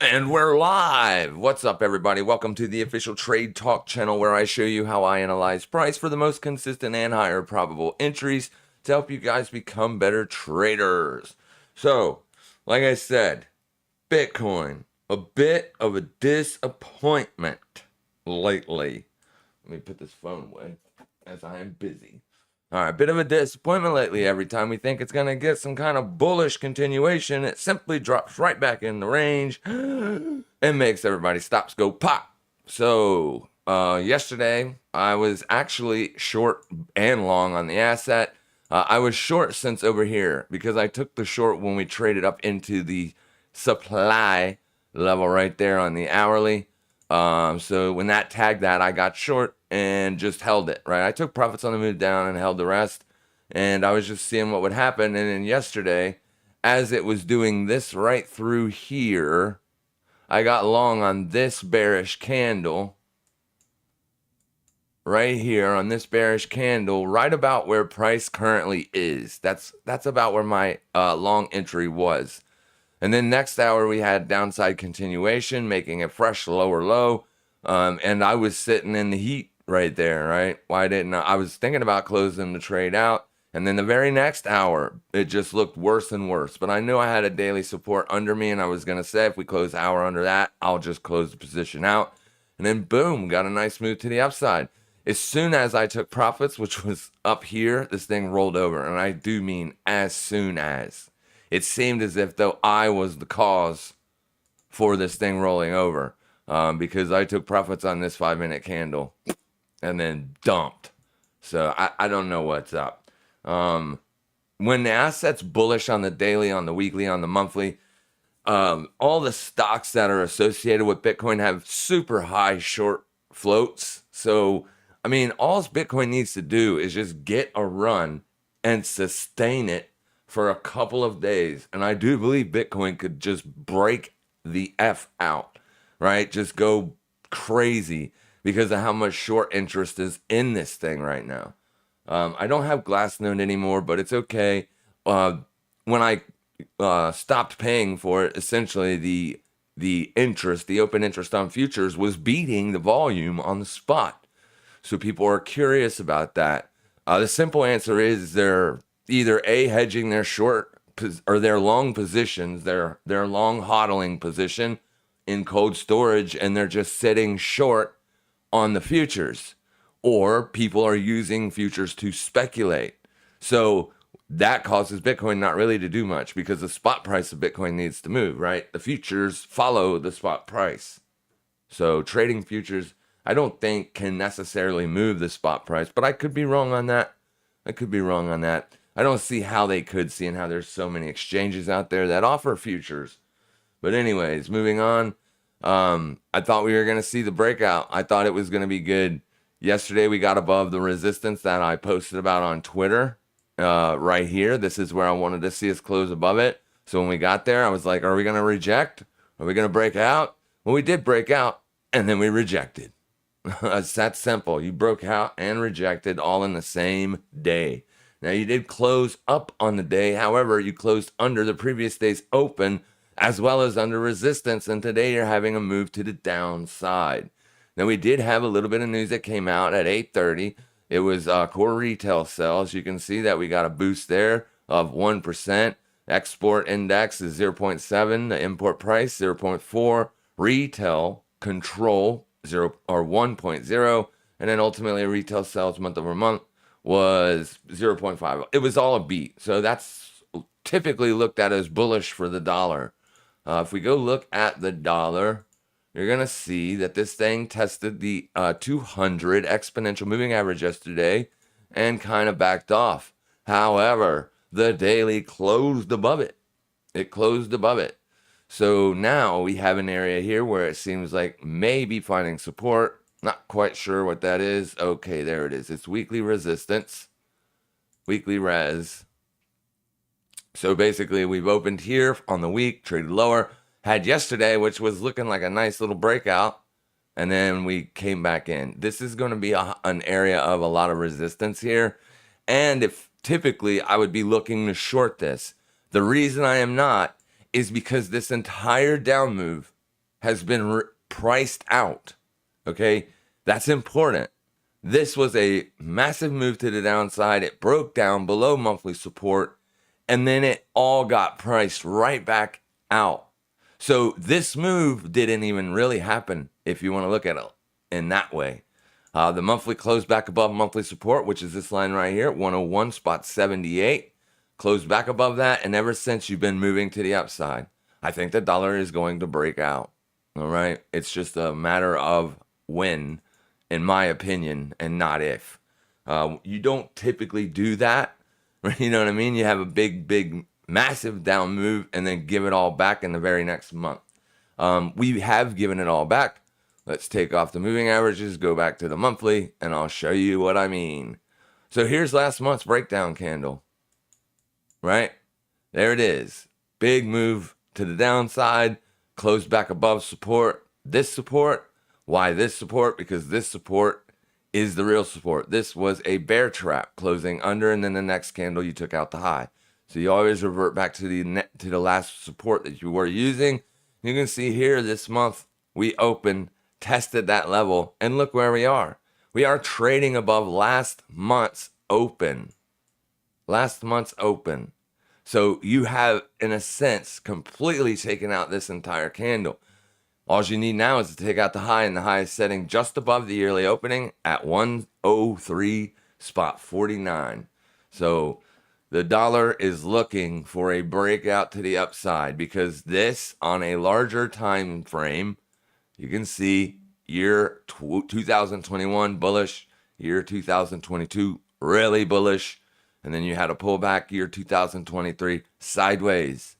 And we're live. What's up, everybody? Welcome to the official Trade Talk channel where I show you how I analyze price for the most consistent and higher probable entries to help you guys become better traders. So, like I said, Bitcoin, a bit of a disappointment lately. Let me put this phone away as I am busy. All right, bit of a disappointment lately. Every time we think it's going to get some kind of bullish continuation, it simply drops right back in the range and makes everybody stops go pop. So, yesterday, I was actually short and long on the asset. I was short since over here because I took the short when we traded up into the supply level right there on the hourly. So when that tagged that, I got short and just held it, right? I took profits on the move down and held the rest. And I was just seeing what would happen. And then yesterday, as it was doing this right through here, I got long on this bearish candle right here on this bearish candle, right about where price currently is. That's about where my long entry was. And then next hour, we had downside continuation, making a fresh lower low. And I was sitting in the heat right there, right? Why didn't I was thinking about closing the trade out. And then the very next hour, it just looked worse and worse. But I knew I had a daily support under me, and I was going to say, if we close the hour under that, I'll just close the position out. And then boom, got a nice move to the upside. As soon as I took profits, which was up here, this thing rolled over. And I do mean as soon as. It seemed as if though I was the cause for this thing rolling over, because I took profits on this 5-minute candle and then dumped. So I don't know what's up. When the asset's bullish on the daily, on the weekly, on the monthly, all the stocks that are associated with Bitcoin have super high short floats. So, I mean, all Bitcoin needs to do is just get a run and sustain it for a couple of days. And I do believe Bitcoin could just break the F out, right? Just go crazy because of how much short interest is in this thing right now. I don't have Glassnode anymore, but it's okay. When I stopped paying for it, essentially the interest, the open interest on futures was beating the volume on the spot. So people are curious about that. The simple answer is they're either A, hedging their short or their long positions, their long hodling position in cold storage, and they're just sitting short on the futures, or people are using futures to speculate. So that causes Bitcoin not really to do much because the spot price of Bitcoin needs to move, right? The futures follow the spot price. So trading futures, I don't think can necessarily move the spot price, but I could be wrong on that. I don't see how they could, seeing how there's so many exchanges out there that offer futures. But anyways, moving on. I thought we were going to see the breakout. I thought it was going to be good. Yesterday, we got above the resistance that I posted about on Twitter right here. This is where I wanted to see us close above it. So when we got there, I was like, are we going to reject? Are we going to break out? Well, we did break out, and then we rejected. It's that simple. You broke out and rejected all in the same day. Now, you did close up on the day. However, you closed under the previous day's open as well as under resistance. And today you're having a move to the downside. Now, we did have a little bit of news that came out at 8:30. It was core retail sales. You can see that we got a boost there of 1%. Export index is 0.7. The import price, 0.4. Retail control, 1.0. And then ultimately retail sales month over month was 0.5. It was all a beat. So that's typically looked at as bullish for the dollar. If we go look at the dollar, you're going to see that this thing tested the 200 exponential moving average yesterday and kind of backed off. However, the daily closed above it. It closed above it. So now we have an area here where it seems like maybe finding support. Not quite sure what that is. Okay, there it is. It's weekly resistance. Weekly res. So basically, we've opened here on the week, traded lower. Had yesterday, which was looking like a nice little breakout. And then we came back in. This is going to be an area of a lot of resistance here. And if typically I would be looking to short this. The reason I am not is because this entire down move has been priced out. Okay, that's important. This was a massive move to the downside. It broke down below monthly support, and then it all got priced right back out. So this move didn't even really happen if you want to look at it in that way. The monthly closed back above monthly support, which is this line right here, 101.78. Closed back above that, and ever since you've been moving to the upside. I think the dollar is going to break out. All right? It's just a matter of when, in my opinion, and not if. You don't typically do that. You know what I mean? You have a big, massive down move and then give it all back in the very next month. We have given it all back. Let's take off the moving averages, go back to the monthly, and I'll show you what I mean. So here's last month's breakdown candle. Right? There it is. Big move to the downside, closed back above support. This support. Why this support? Because this support is the real support. This was a bear trap closing under, and then the next candle you took out the high. So you always revert back to the last support that you were using. You can see here this month we opened, tested that level, and look where we are. We are trading above last month's open. Last month's open. So you have, in a sense, completely taken out this entire candle. All you need now is to take out the high, and the high is setting just above the yearly opening at 103.49. So the dollar is looking for a breakout to the upside, because this, on a larger time frame, you can see year 2021 bullish, year 2022 really bullish, and then you had a pullback year 2023 sideways.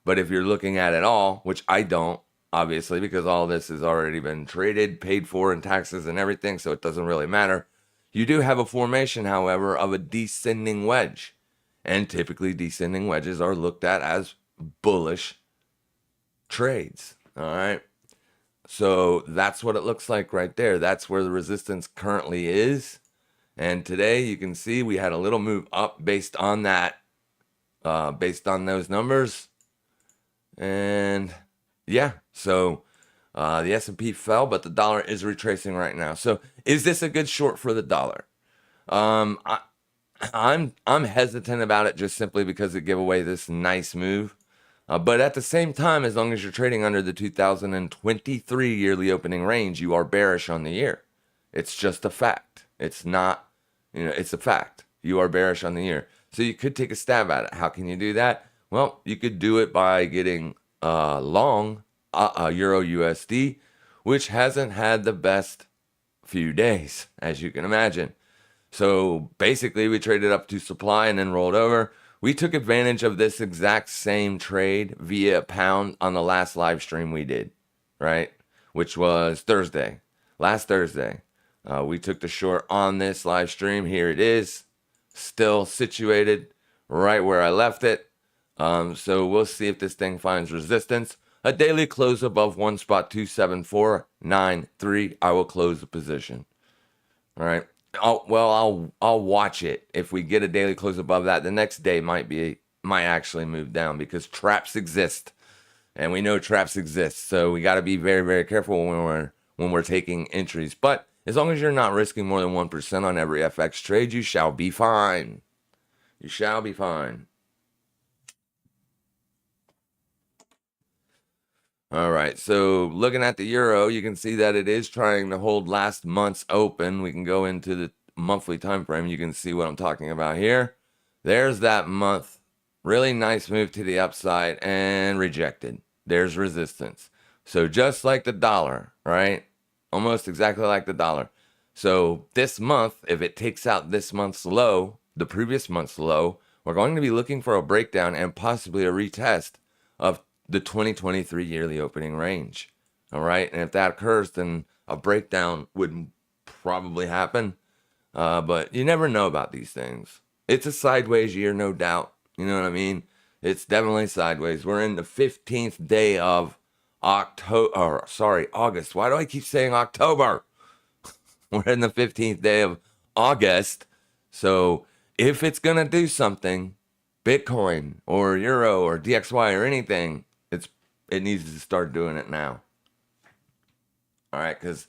But if you're looking at it all, which I don't, obviously, because all this has already been traded, paid for, and taxes and everything, so it doesn't really matter. You do have a formation, however, of a descending wedge. And typically descending wedges are looked at as bullish trades. All right. So that's what it looks like right there. That's where the resistance currently is. And today you can see we had a little move up based on that, based on those numbers. And yeah, so the S&P fell, but the dollar is retracing right now. So is this a good short for the dollar? I'm hesitant about it just simply because it gave away this nice move. But at the same time, as long as you're trading under the 2023 yearly opening range, you are bearish on the year. It's just a fact. It's not, it's a fact. You are bearish on the year. So you could take a stab at it. How can you do that? Well, you could do it by getting long Euro USD, which hasn't had the best few days, as you can imagine. So basically, we traded up to supply and then rolled over. We took advantage of this exact same trade via pound on the last live stream we did, right? Which was Thursday, last Thursday. We took the short on this live stream. Here it is, still situated right where I left it. So we'll see if this thing finds resistance. A daily close above 1.27493. I will close the position. All right. I'll watch it. If we get a daily close above that, the next day might actually move down, because traps exist, and we know traps exist. So we got to be very, very careful when we're taking entries. But as long as you're not risking more than 1% on every FX trade, you shall be fine. You shall be fine. All right, so looking at the euro, you can see that it is trying to hold last month's open. We can go into the monthly time frame. You can see what I'm talking about here. There's that month. Really nice move to the upside and rejected. There's resistance. So just like the dollar, right? Almost exactly like the dollar. So this month, if it takes out this month's low, the previous month's low, we're going to be looking for a breakdown and possibly a retest of the 2023 yearly opening range. All right. And if that occurs, then a breakdown would probably happen. But you never know about these things. It's a sideways year, no doubt. You know what I mean? It's definitely sideways. We're in the 15th day of August. Why do I keep saying October? We're in the 15th day of August. So if it's going to do something, Bitcoin or Euro or DXY or anything, it needs to start doing it now. All right, because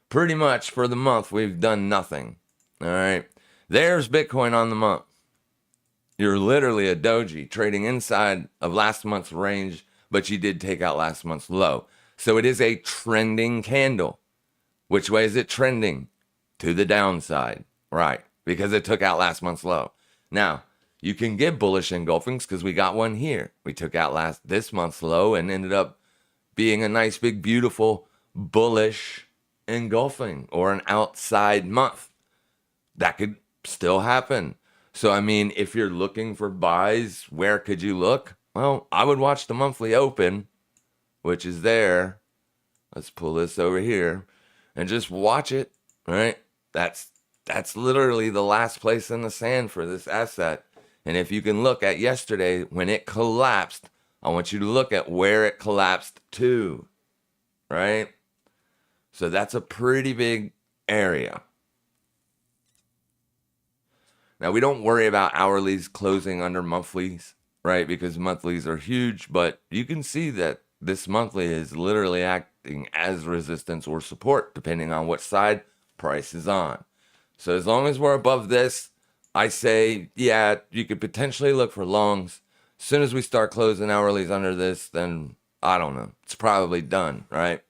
pretty much for the month, we've done nothing. All right, there's Bitcoin on the month. You're literally a doji trading inside of last month's range, but you did take out last month's low. So it is a trending candle. Which way is it trending? To the downside, right? Because it took out last month's low. Now, you can get bullish engulfings because we got one here. We took out this month's low and ended up being a nice, big, beautiful, bullish engulfing or an outside month. That could still happen. So, I mean, if you're looking for buys, where could you look? Well, I would watch the monthly open, which is there. Let's pull this over here and just watch it, right? That's literally the last place in the sand for this asset. And if you can look at yesterday when it collapsed, I want you to look at where it collapsed to, right? So that's a pretty big area. Now, we don't worry about hourlies closing under monthlies, right? Because monthlies are huge, but you can see that this monthly is literally acting as resistance or support, depending on what side price is on. So as long as we're above this, I say, yeah, you could potentially look for longs. As soon as we start closing hourlies under this, then I don't know. It's probably done, right?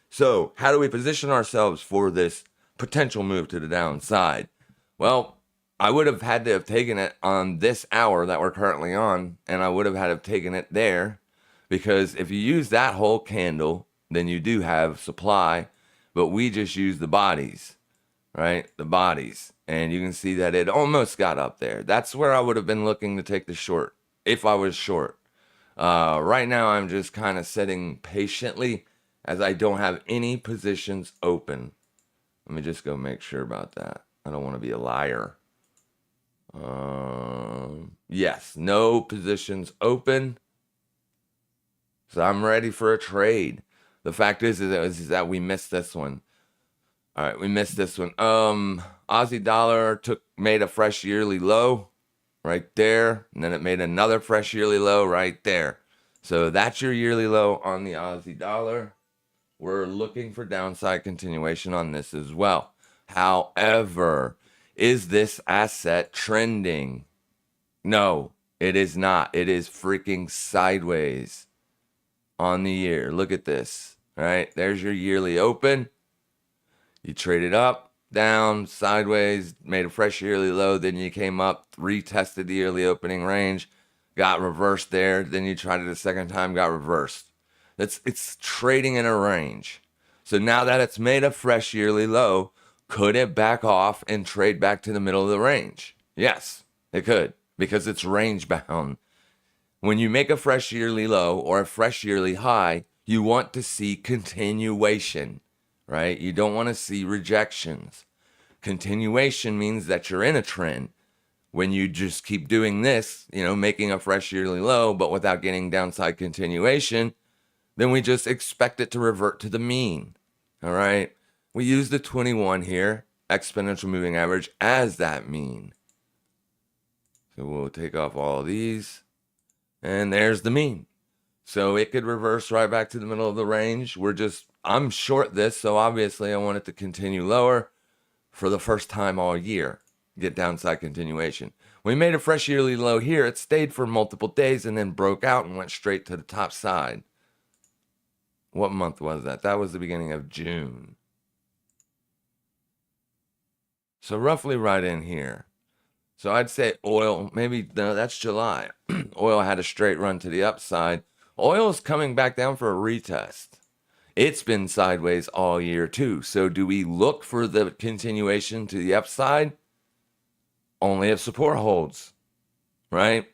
So how do we position ourselves for this potential move to the downside? Well, I would have had to have taken it on this hour that we're currently on, and I would have had to have taken it there, because if you use that whole candle, then you do have supply, but we just use the bodies, right? The bodies. And you can see that it almost got up there. That's where I would have been looking to take the short, if I was short. Right now, I'm just kind of sitting patiently as I don't have any positions open. Let me just go make sure about that. I don't want to be a liar. Yes, no positions open. So I'm ready for a trade. The fact is that we missed this one. All right, we missed this one. Aussie dollar made a fresh yearly low right there, and then it made another fresh yearly low right there. So that's your yearly low on the Aussie dollar. We're looking for downside continuation on this as well. However, is this asset trending? No, it is not. It is freaking sideways on the year. Look at this. All right, there's your yearly open. You traded up, down, sideways, made a fresh yearly low. Then you came up, retested the yearly opening range, got reversed there. Then you tried it a second time, got reversed. It's trading in a range. So now that it's made a fresh yearly low, could it back off and trade back to the middle of the range? Yes, it could, because it's range bound. When you make a fresh yearly low or a fresh yearly high, you want to see continuation, right? You don't want to see rejections. Continuation means that you're in a trend. When you just keep doing this, making a fresh yearly low, but without getting downside continuation, then we just expect it to revert to the mean, all right? We use the 21 here, exponential moving average, as that mean. So we'll take off all of these, and there's the mean. So it could reverse right back to the middle of the range. I'm short this, so obviously I want it to continue lower for the first time all year, get downside continuation. We made a fresh yearly low here. It stayed for multiple days and then broke out and went straight to the top side. What month was that? That was the beginning of June. So roughly right in here. So I'd say oil, maybe, no, that's July. Oil had a straight run to the upside. Oil is coming back down for a retest. It's been sideways all year too. So do we look for the continuation to the upside? Only if support holds, right?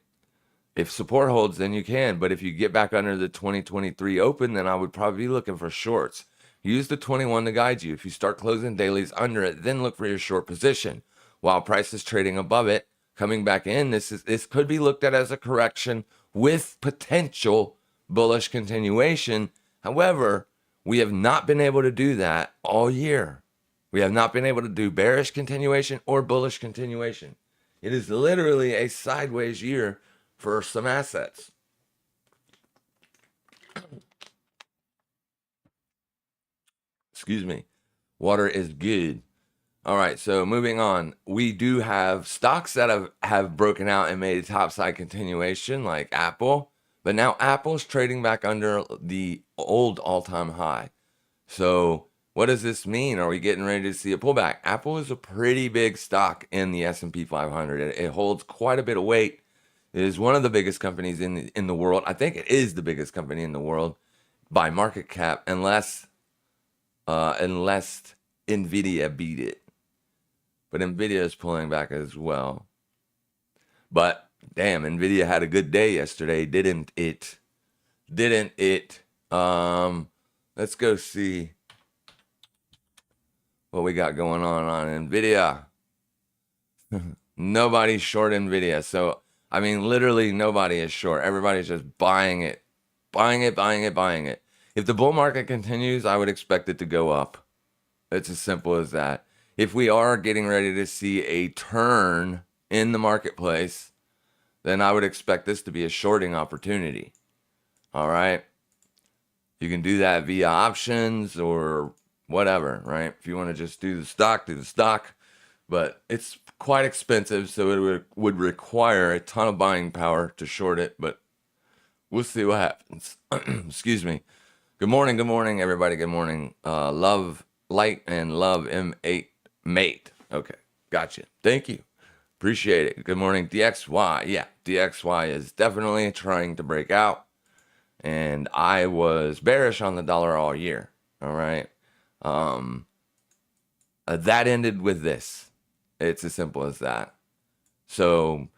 If support holds, then you can. But if you get back under the 2023 open, then I would probably be looking for shorts. Use the 21 to guide you. If you start closing dailies under it, then look for your short position. While price is trading above it, coming back in, this could be looked at as a correction with potential bullish continuation. However, we have not been able to do that all year. We have not been able to do bearish continuation or bullish continuation. It is literally a sideways year for some assets. Excuse me. Water is good. All right, so moving on. We do have stocks that have broken out and made a topside continuation, like Apple. But now Apple's trading back under the old all-time high. So what does this mean? Are we getting ready to see a pullback? Apple is a pretty big stock in the S&P 500. It holds quite a bit of weight. It is one of the biggest companies in the world. I think it is the biggest company in the world by market cap, unless Nvidia beat it. But Nvidia is pulling back as well. But damn, Nvidia had a good day yesterday, didn't it? Didn't it? Let's go see what we got going on Nvidia. Nobody's short Nvidia. So, I mean, literally nobody is short. Everybody's just buying it. Buying it, buying it, buying it. If the bull market continues, I would expect it to go up. It's as simple as that. If we are getting ready to see a turn in the marketplace, then I would expect this to be a shorting opportunity. All right. You can do that via options or whatever, right? If you want to just do the stock, do the stock. But it's quite expensive, so it would require a ton of buying power to short it. But we'll see what happens. Excuse me. Good morning, everybody. Good morning. Love, light, and love M8 mate. Okay, gotcha. Thank you. Appreciate it. Good morning, DXY. Yeah, DXY is definitely trying to break out. And I was bearish on the dollar all year. All right. That ended with this. It's as simple as that. So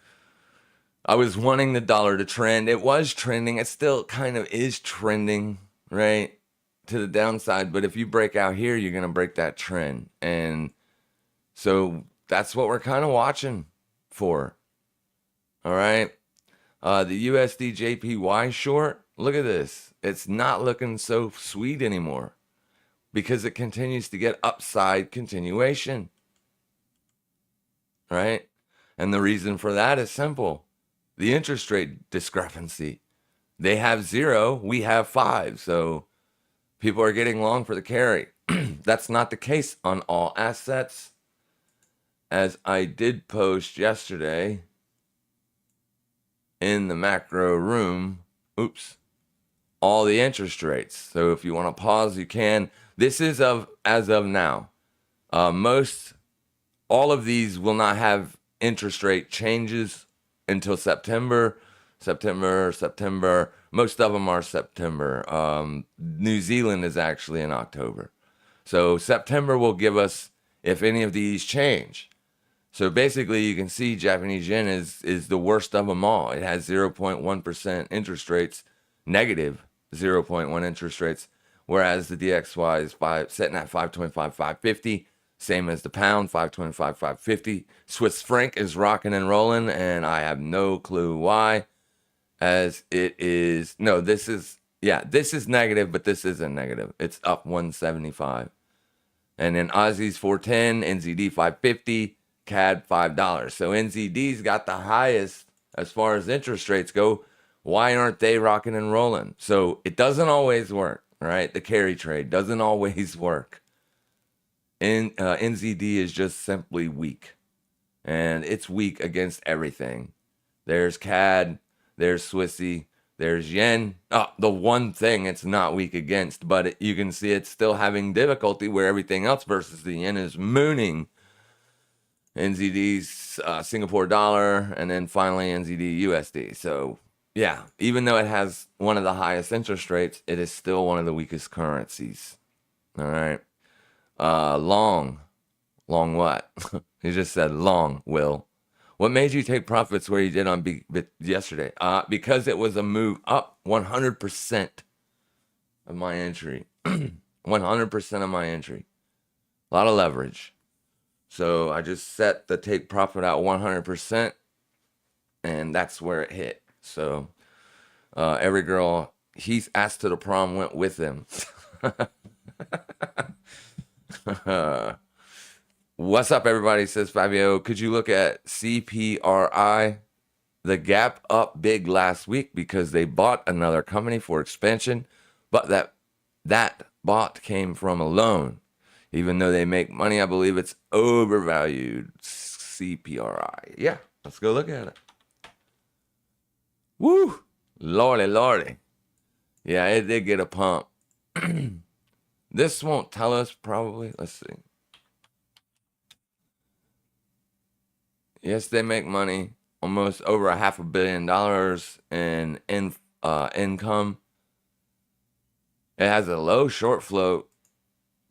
I was wanting the dollar to trend. It was trending. It still kind of is trending, right, to the downside. But if you break out here, you're going to break that trend. And so that's what we're kind of watching for. All right. The USD JPY short, look at this. It's not looking so sweet anymore because it continues to get upside continuation. Right? And the reason for that is simple. The interest rate discrepancy. They have 0, we have 5. So people are getting long for the carry. That's not the case on all assets. As I did post yesterday in the macro room, all the interest rates. So if you want to pause, you can. This is as of now. All of these will not have interest rate changes until September. Most of them are September. New Zealand is actually in October. So September will give us if any of these change. So basically you can see Japanese yen is the worst of them all. It has 0.1% interest rates, negative 0.1 interest rates, whereas the DXY is sitting at 525, 550. Same as the pound, 525, 550. Swiss franc is rocking and rolling, and I have no clue why. As it is, this is negative, but this isn't negative. It's up 175. And then Aussie's 410, NZD 550, CAD $5. So NZD's got the highest as far as interest rates go. Why aren't they rocking and rolling? So it doesn't always work, right? The carry trade doesn't always work. NZD is just simply weak, and it's weak against everything. There's CAD, there's Swissy, there's yen. The one thing it's not weak against, but you can see it's still having difficulty where everything else versus the yen is mooning. NZD's Singapore dollar, and then finally NZD USD. So yeah, even though it has one of the highest interest rates, it is still one of the weakest currencies. All right. Long what? He just said long, Will. What made you take profits where you did on Bitget yesterday? Because it was a move up 100% of my entry. 100% of my entry. A lot of leverage. So I just set the take profit out 100%, and that's where it hit. So every girl he's asked to the prom went with him. What's up, everybody? Says Fabio. Could you look at CPRI? The gap up big last week because they bought another company for expansion, but that that bot came from a loan. Even though they make money, I believe it's overvalued. CPRI. Yeah, let's go look at it. Woo! Lordy, lordy. Yeah, it did get a pump. This won't tell us probably. Let's see. Yes, they make money. Almost over $500 million in income. It has a low short float.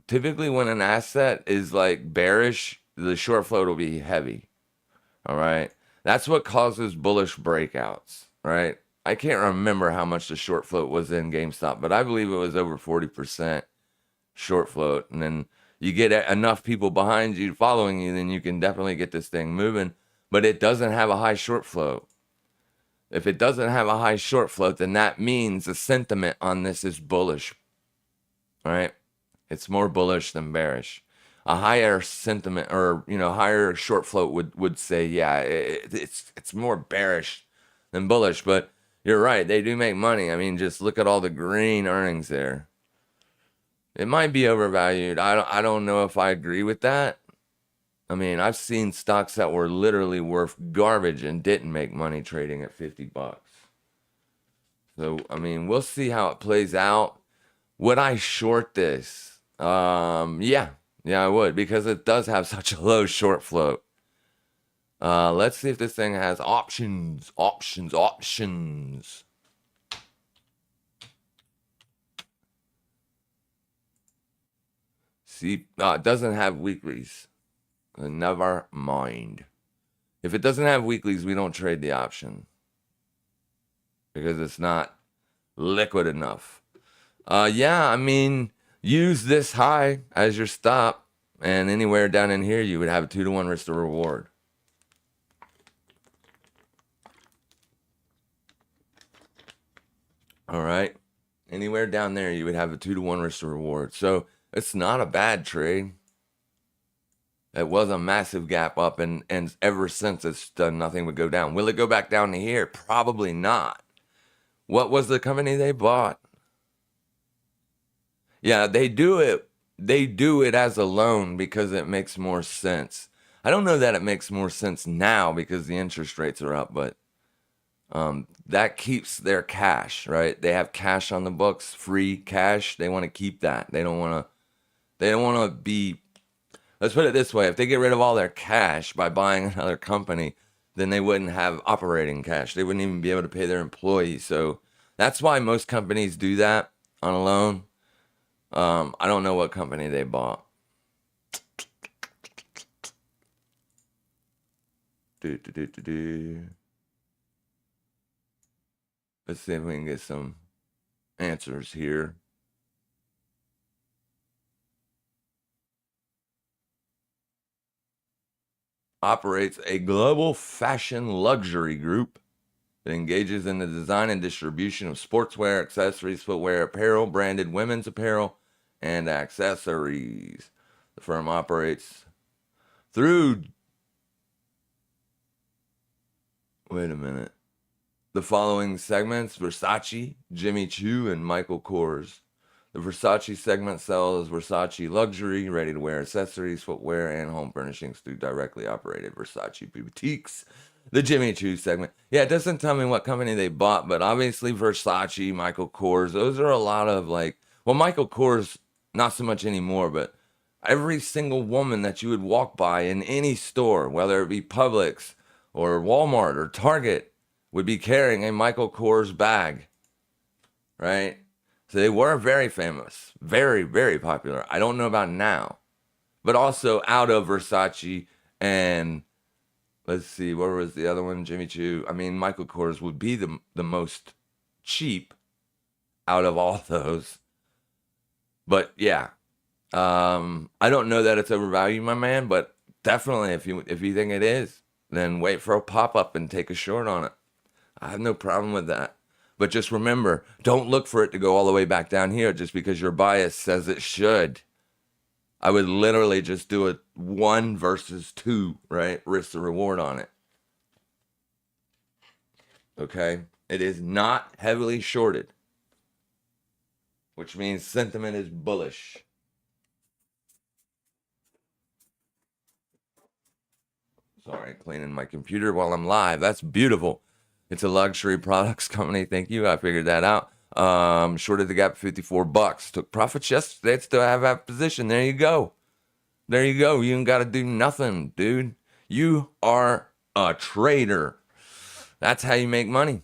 Typically, when an asset is like bearish, the short float will be heavy. All right. That's what causes bullish breakouts, right? I can't remember how much the short float was in GameStop, but I believe it was over 40% short float. And then you get enough people behind you following you, then you can definitely get this thing moving. But it doesn't have a high short float. If it doesn't have a high short float, then that means the sentiment on this is bullish, right? It's more bullish than bearish. A higher sentiment or higher short float would say, yeah, it's more bearish than bullish. But you're right, they do make money. I mean, just look at all the green earnings there. It might be overvalued. I don't know if I agree with that. I mean, I've seen stocks that were literally worth garbage and didn't make money trading at $50. So I mean, we'll see how it plays out. Would I short this? Yeah, I would, because it does have such a low short float. Let's see if this thing has options. See, it doesn't have weeklies. Never mind. If it doesn't have weeklies, we don't trade the option because it's not liquid enough. Yeah, I mean, use this high as your stop, and anywhere down in here, you would have a 2-to-1 risk to reward. All right. Anywhere down there, you would have a 2-to-1 risk to reward. So it's not a bad trade. It was a massive gap up, and ever since it's done nothing but go down. Will it go back down to here? Probably not. What was the company they bought? Yeah, they do it. They do it as a loan because it makes more sense. I don't know that it makes more sense now because the interest rates are up, but that keeps their cash, right? They have cash on the books, free cash. They want to keep that. They don't want to be, let's put it this way. If they get rid of all their cash by buying another company, then they wouldn't have operating cash. They wouldn't even be able to pay their employees. So that's why most companies do that on a loan. I don't know what company they bought. Let's see if we can get some answers here. Operates a global fashion luxury group that engages in the design and distribution of sportswear, accessories, footwear, apparel, branded women's apparel, and accessories. The firm operates through, wait a minute, the following segments: Versace, Jimmy Choo, and Michael Kors. The Versace segment sells Versace luxury, ready-to-wear accessories, footwear, and home furnishings through directly operated Versace boutiques. The Jimmy Choo segment. Yeah, it doesn't tell me what company they bought, but obviously Versace, Michael Kors, those are a lot of Michael Kors, not so much anymore, but every single woman that you would walk by in any store, whether it be Publix or Walmart or Target, would be carrying a Michael Kors bag, right? So they were very famous, very, very popular. I don't know about now, but also out of Versace and let's see, what was the other one? Jimmy Choo. I mean, Michael Kors would be the most cheap out of all those. But yeah, I don't know that it's overvalued, my man. But definitely, if you think it is, then wait for a pop up and take a short on it. I have no problem with that. But just remember, don't look for it to go all the way back down here just because your bias says it should. I would literally just do a 1 versus 2, right? Risk to reward on it. Okay? It is not heavily shorted. which means sentiment is bullish. Sorry, cleaning my computer while I'm live. That's beautiful. It's a luxury products company. Thank you. I figured that out. Shorted the gap $54. Took profits yesterday. Still have that position. There you go. There you go. You ain't got to do nothing, dude. You are a trader. That's how you make money.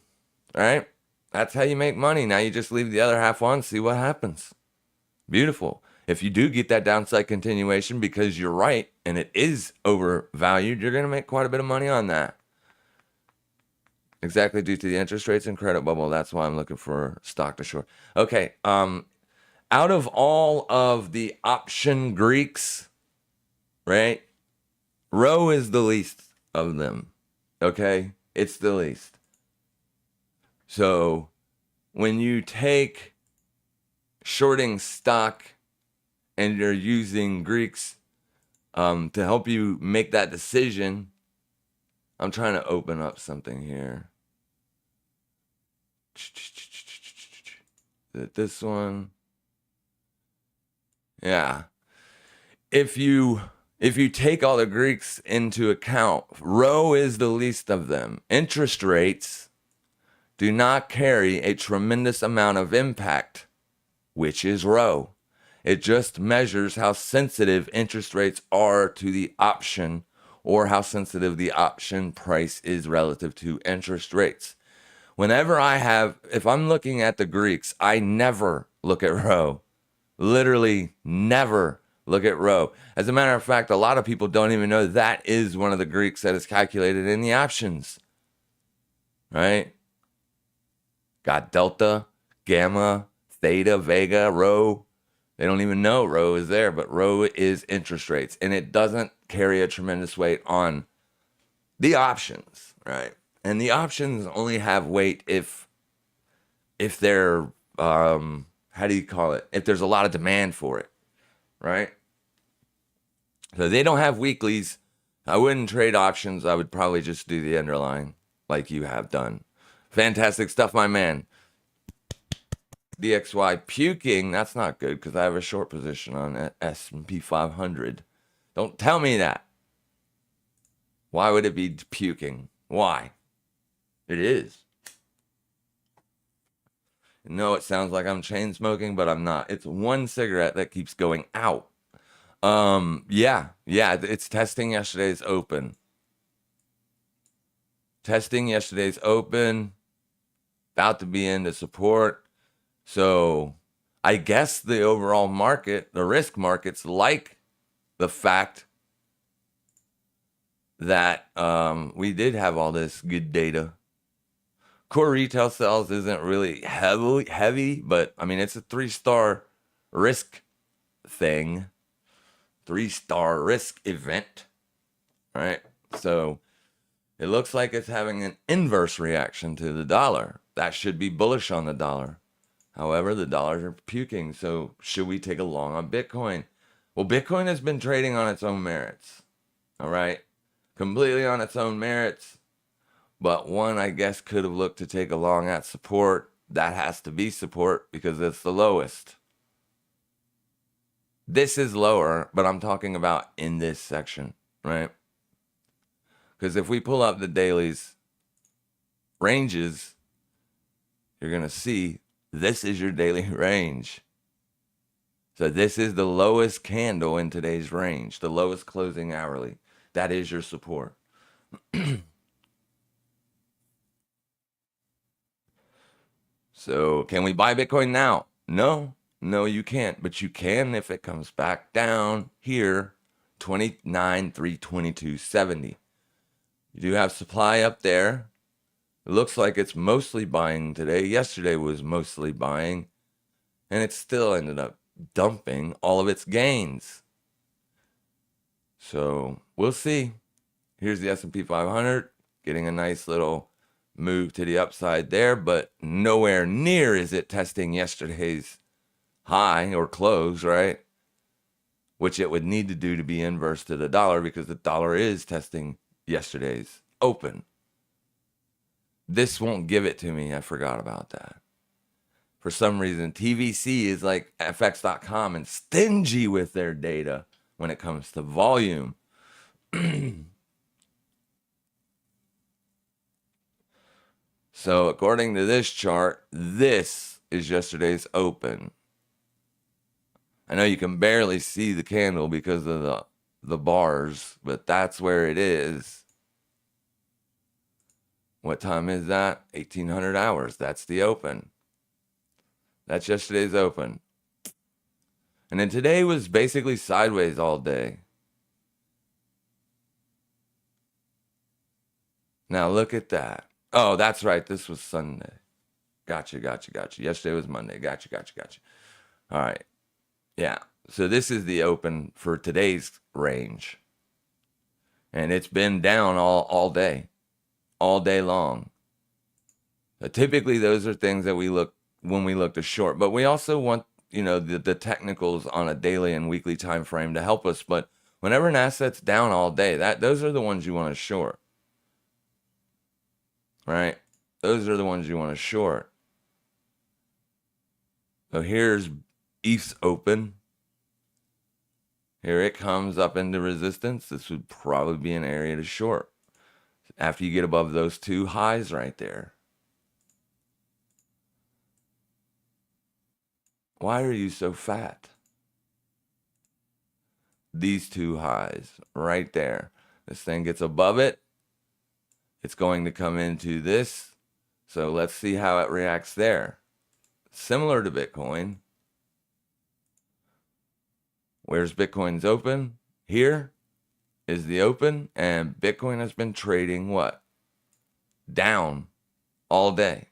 All right? That's how you make money. Now you just leave the other half on, see what happens. Beautiful. If you do get that downside continuation because you're right and it is overvalued, you're going to make quite a bit of money on that. Exactly due to the interest rates and credit bubble. That's why I'm looking for stock to short. Okay. Out of all of the option Greeks, right? Row is the least of them. Okay? It's the least. So when you take shorting stock and you're using Greeks to help you make that decision, I'm trying to open up something here. Is it this one? Yeah. If you take all the Greeks into account, row is the least of them. Interest rates do not carry a tremendous amount of impact, which is row. It just measures how sensitive interest rates are to the option or how sensitive the option price is relative to interest rates. Whenever if I'm looking at the Greeks, I never look at row. Literally never look at row. As a matter of fact, a lot of people don't even know that is one of the Greeks that is calculated in the options. Right? Got delta, gamma, theta, vega, rho. They don't even know rho is there, but rho is interest rates. And it doesn't carry a tremendous weight on the options, right? And the options only have weight if they're, how do you call it? If there's a lot of demand for it, right? So they don't have weeklies. I wouldn't trade options. I would probably just do the underlying like you have done. Fantastic stuff, my man. DXY puking. That's not good because I have a short position on S&P 500. Don't tell me that. Why would it be puking? Why? It is. No, it sounds like I'm chain smoking, but I'm not. It's one cigarette that keeps going out. Yeah, it's testing yesterday's open. Testing yesterday's open. About to be into support. So I guess the overall market, the risk markets, like the fact that we did have all this good data. Core retail sales isn't really heavy, but I mean, it's a 3-star risk thing. 3-star risk event, right? So it looks like it's having an inverse reaction to the dollar. That should be bullish on the dollar. However, the dollars are puking. So should we take a long on Bitcoin? Well, Bitcoin has been trading on its own merits. All right. Completely on its own merits. But one, I guess, could have looked to take a long at support. That has to be support because it's the lowest. This is lower, but I'm talking about in this section, right? Because if we pull up the dailies ranges, you're going to see this is your daily range. So this is the lowest candle in today's range, the lowest closing hourly. That is your support. So can we buy Bitcoin now? No, you can't. But you can if it comes back down here, 29,322.70. You do have supply up there. It looks like it's mostly buying today. Yesterday was mostly buying. And it still ended up dumping all of its gains. So we'll see. Here's the S&P 500 getting a nice little move to the upside there, but nowhere near is it testing yesterday's high or close, right? Which it would need to do to be inverse to the dollar because the dollar is testing yesterday's open. This won't give it to me. I forgot about that. For some reason, TVC is like FX.com and stingy with their data when it comes to volume. So according to this chart, this is yesterday's open. I know you can barely see the candle because of the bars, but that's where it is. What time is that? 1800 hours. That's the open. That's yesterday's open. And then today was basically sideways all day. Now look at that. Oh, that's right. This was Sunday. Gotcha. Yesterday was Monday. Gotcha. All right. Yeah. So this is the open for today's range. And it's been down all day long. Typically, those are things that we look when we look to short. But we also want, the technicals on a daily and weekly time frame to help us. But whenever an asset's down all day, those are the ones you want to short. Right? Those are the ones you want to short. So here's ETH's open. Here it comes up into resistance. This would probably be an area to short after you get above those two highs right there. Why are you so fat? These two highs right there. This thing gets above it. It's going to come into this. So let's see how it reacts there. Similar to Bitcoin. Where's Bitcoin's open? Here is the open, and Bitcoin has been trading what? Down all day.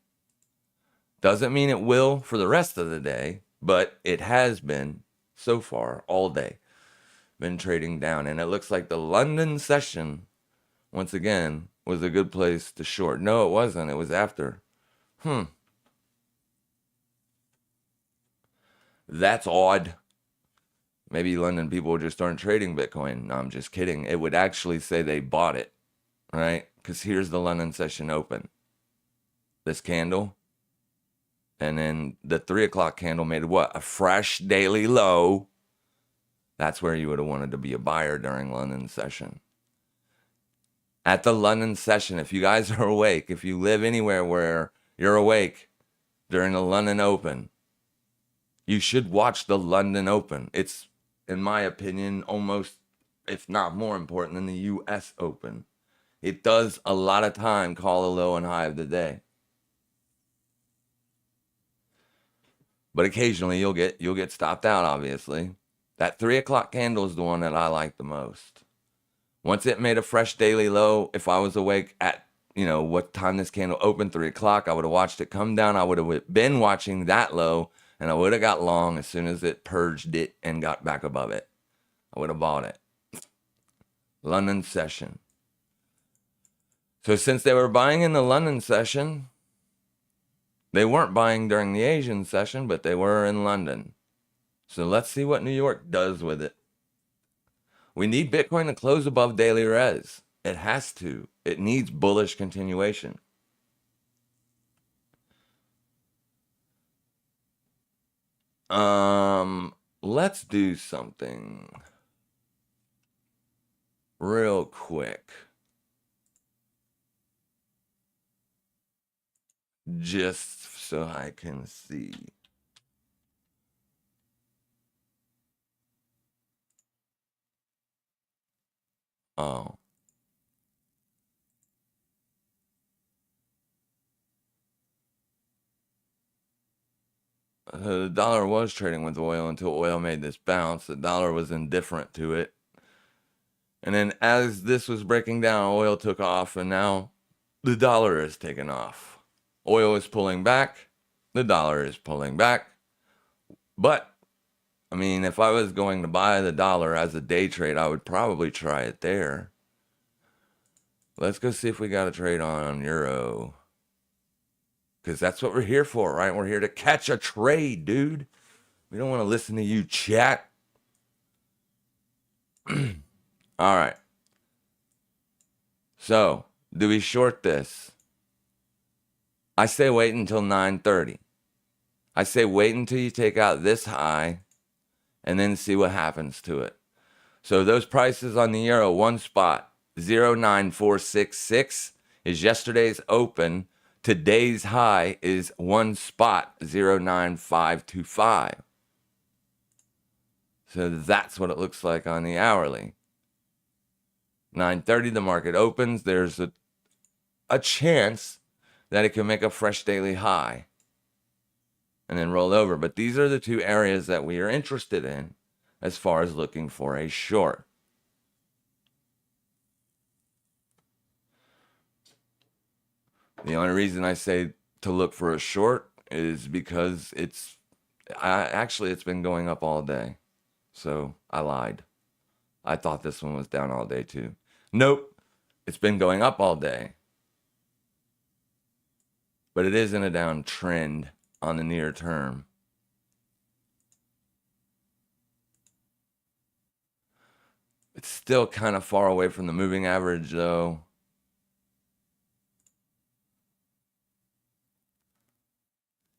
Doesn't mean it will for the rest of the day, but it has been so far all day. Been trading down, and it looks like the London session, once again, was a good place to short. No, it wasn't. It was after. That's odd. Maybe London people just aren't trading Bitcoin. No, I'm just kidding. It would actually say they bought it, right? Because here's the London session open. This candle. And then the 3 o'clock candle made what? A fresh daily low. That's where you would have wanted to be a buyer during London session. At the London session, if you guys are awake, if you live anywhere where you're awake during the London Open, you should watch the London Open. It's, in my opinion, almost, if not more important than the US Open. It does a lot of time call the low and high of the day. But occasionally you'll get stopped out, obviously. That 3 o'clock candle is the one that I like the most. Once it made a fresh daily low, if I was awake at, what time this candle opened, 3 o'clock, I would have watched it come down. I would have been watching that low, and I would have got long as soon as it purged it and got back above it. I would have bought it. London session. So since they were buying in the London session, they weren't buying during the Asian session, but they were in London. So let's see what New York does with it. We need Bitcoin to close above daily res. It has to. It needs bullish continuation. Let's do something real quick. Just so I can see. Oh. The dollar was trading with oil until oil made this bounce. The dollar was indifferent to it. And then as this was breaking down, oil took off, and now the dollar is taking off. Oil is pulling back. The dollar is pulling back. But, if I was going to buy the dollar as a day trade, I would probably try it there. Let's go see if we got a trade on euro. Because that's what we're here for, right? We're here to catch a trade, dude. We don't want to listen to you chat. All right. So, do we short this? I say wait until 9:30. I say wait until you take out this high and then see what happens to it. So those prices on the euro, one spot, 0.9466 is yesterday's open. Today's high is one spot, 0.9525. So that's what it looks like on the hourly. 9:30, the market opens. There's a chance that it can make a fresh daily high and then roll over. But these are the two areas that we are interested in as far as looking for a short. The only reason I say to look for a short is because it's been going up all day. So I lied. I thought this one was down all day too. Nope. It's been going up all day. But it is in a downtrend on the near term. It's still kind of far away from the moving average though.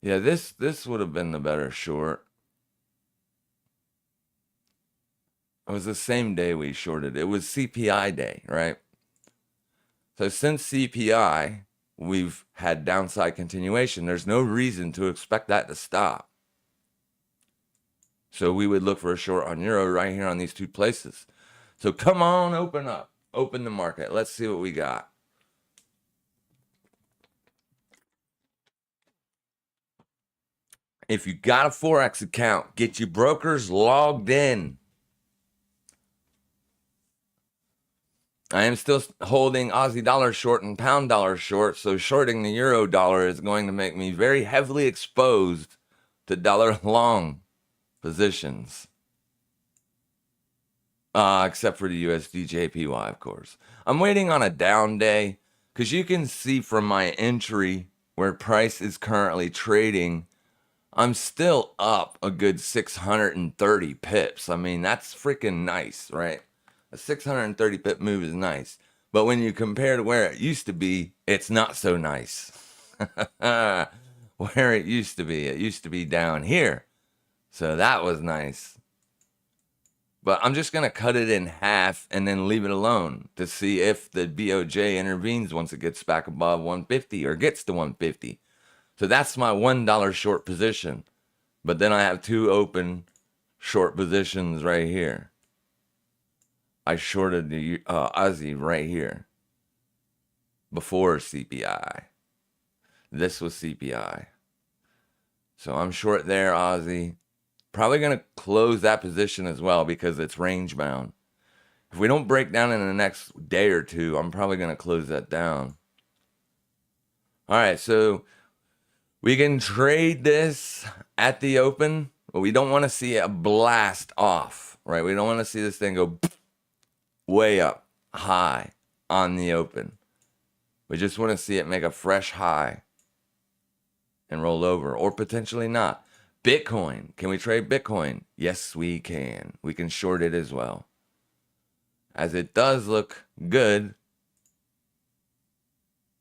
Yeah, this would have been the better short. It was the same day we shorted. It was CPI day, right? So since CPI, we've had downside continuation. There's no reason to expect that to stop. So we would look for a short on euro right here on these two places. So come on, open up. Open the market. Let's see what we got. If you got a Forex account, get your brokers logged in. I am still holding Aussie dollar short and pound dollar short, so shorting the euro dollar is going to make me very heavily exposed to dollar long positions. Except for the USD JPY, of course. I'm waiting on a down day because you can see from my entry where price is currently trading, I'm still up a good 630 pips. I mean, that's freaking nice, right? A 630 pip move is nice. But when you compare to where it used to be, it's not so nice. Where it used to be down here. So that was nice. But I'm just going to cut it in half and then leave it alone to see if the BOJ intervenes once it gets back above 150 or gets to 150. So that's my $1 short position. But then I have two open short positions right here. I shorted the Aussie right here before CPI. This was CPI. So I'm short there, Aussie. Probably going to close that position as well because it's range bound. If we don't break down in the next day or two, I'm probably going to close that down. All right, so we can trade this at the open, but we don't want to see a blast off, right? We don't want to see this thing go way up high on the open. We just want to see it make a fresh high and roll over, or potentially not. Bitcoin. Can we trade Bitcoin? Yes, we can. We can short it as well. As it does look good,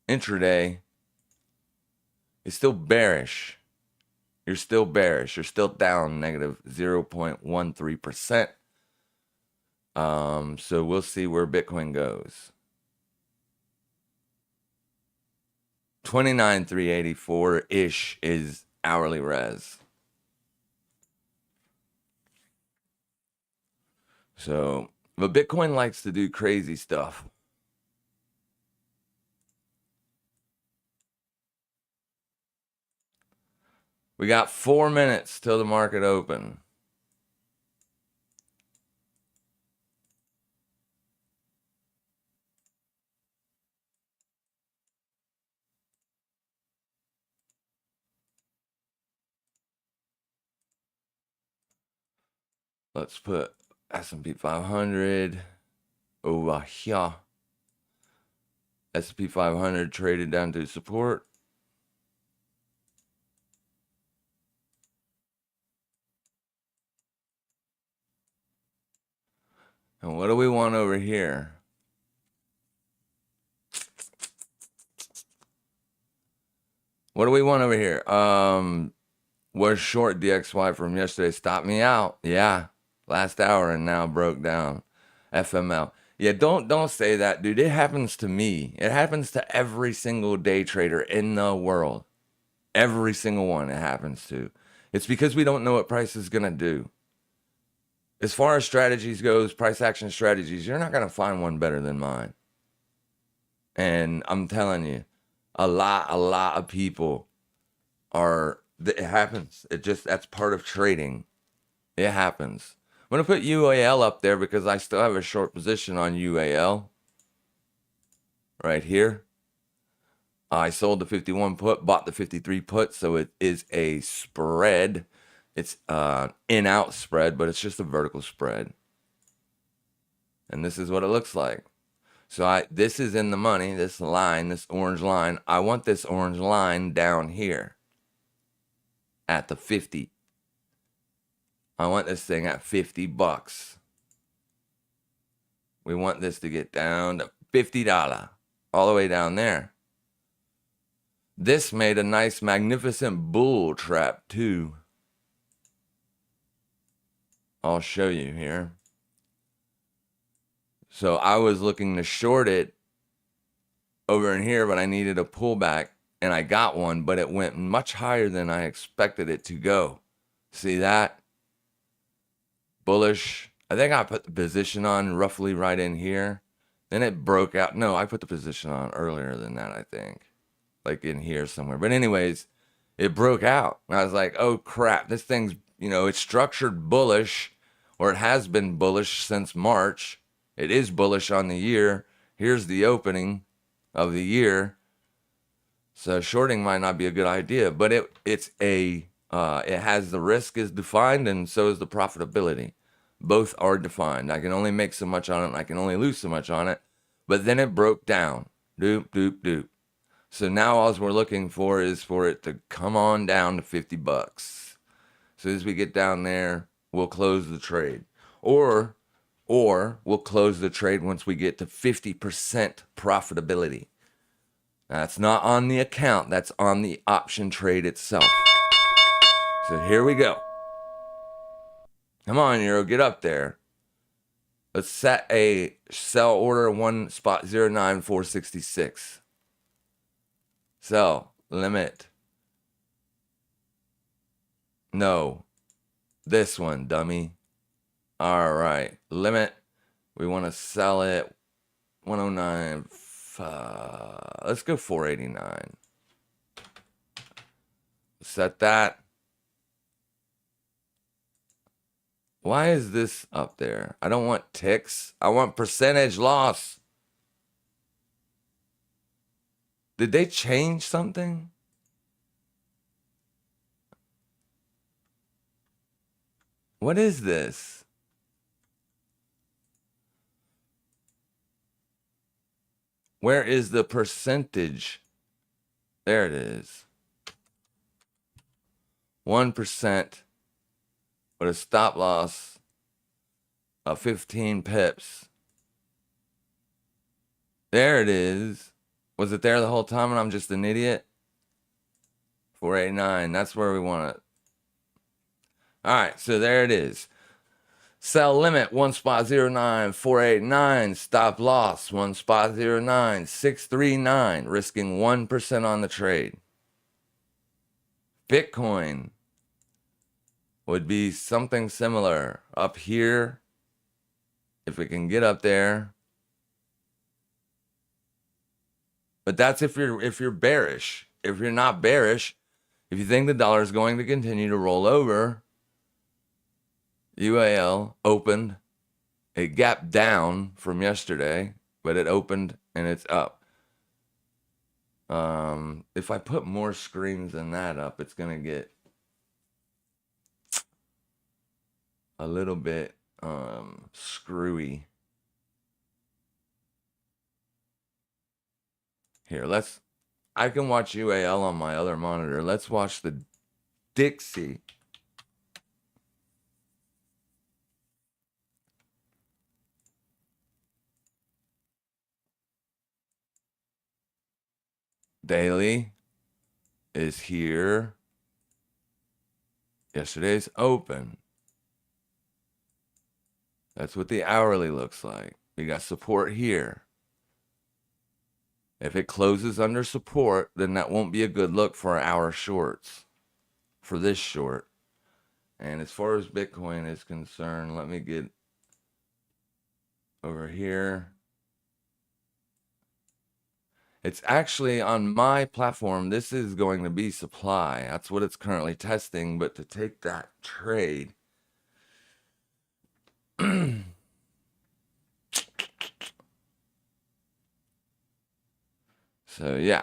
intraday is still bearish. You're still bearish. You're still down negative 0.13%. So we'll see where Bitcoin goes. 29,384-ish is hourly res. So, but Bitcoin likes to do crazy stuff. We got 4 minutes till the market open. Let's put S&P 500 over here. S&P 500 traded down to support. And what do we want over here? What do we want over here? Was short DXY from yesterday. Stopped me out. Yeah. Last hour and now broke down. FML. Yeah, don't say that, dude. It happens to me. It happens to every single day trader in the world. Every single one it happens to. It's because we don't know what price is going to do. As far as strategies goes, price action strategies, you're not going to find one better than mine. And I'm telling you, a lot of people are, it happens. That's part of trading. It happens. I'm going to put UAL up there because I still have a short position on UAL. Right here. I sold the 51 put, bought the 53 put, so it is a spread. It's in-out spread, but it's just a vertical spread. And this is what it looks like. So this is in the money, this line, this orange line. I want this orange line down here at the 50. I want this thing at 50 bucks. We want this to get down to $50, all the way down there. This made a nice, magnificent bull trap too. I'll show you here. So I was looking to short it over in here, but I needed a pullback, and I got one, but it went much higher than I expected it to go. See that? Bullish. I think I put the position on roughly right in here. Then it broke out. No, I put the position on earlier than that, I think. Like in here somewhere. But anyways, it broke out. And I was like, oh crap, this thing's, it's structured bullish, or it has been bullish since March. It is bullish on the year. Here's the opening of the year. So shorting might not be a good idea, but it has the risk is defined, and so is the profitability. Both are defined. I can only make so much on it, and I can only lose so much on it. But then it broke down. Doop, doop, doop. So now all we're looking for is for it to come on down to 50 bucks. As soon as we get down there, we'll close the trade. Or we'll close the trade once we get to 50% profitability. That's not on the account. That's on the option trade itself. So here we go. Come on, Euro, get up there. Let's set a sell order 1.09466. Sell limit. No, this one, dummy. All right, limit. We want to sell it 109. Let's go 489. Set that. Why is this up there? I don't want ticks. I want percentage loss. Did they change something? What is this? Where is the percentage? There it is. 1% with a stop loss of 15 pips. There it is. Was it there the whole time and I'm just an idiot? 489. That's where we want it. All right, so there it is. Sell limit 1.09489. Stop loss 1.09639. Risking 1% on the trade. Bitcoin would be something similar up here. If we can get up there. But that's if you're bearish. If you're not bearish, if you think the dollar is going to continue to roll over, UAL opened, it gapped down from yesterday, but it opened and it's up. If I put more screens than that up, it's gonna get a little bit screwy. Here, I can watch UAL on my other monitor. Let's watch the Dixie. Daily is here. Yesterday's open. That's what the hourly looks like. We got support here. If it closes under support, then that won't be a good look for our shorts, for this short. And as far as Bitcoin is concerned, let me get over here. It's actually on my platform. This is going to be supply. That's what it's currently testing. But to take that trade, so yeah.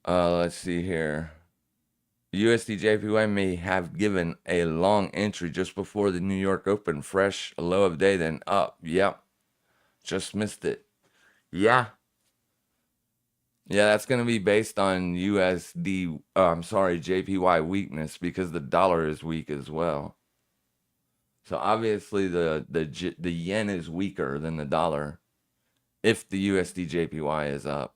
Let's see here. USD JPY may have given a long entry just before the New York Open. Fresh, a low of day, then up. Yep. Just missed it. Yeah. Yeah, that's going to be based on JPY weakness because the dollar is weak as well. So obviously the yen is weaker than the dollar if the USD JPY is up.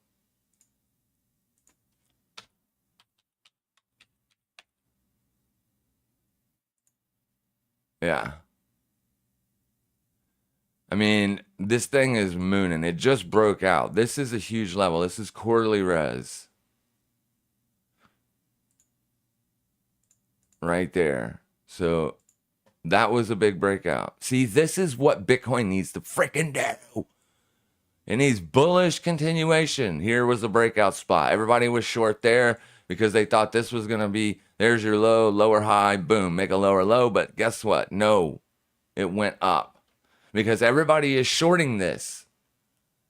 Yeah. I mean, this thing is mooning. It just broke out. This is a huge level. This is quarterly res. Right there. So that was a big breakout. See, this is what Bitcoin needs to freaking do. It needs bullish continuation. Here was the breakout spot. Everybody was short there because they thought this was going to be, there's your low, lower high, boom, make a lower low. But guess what? No, it went up because everybody is shorting this.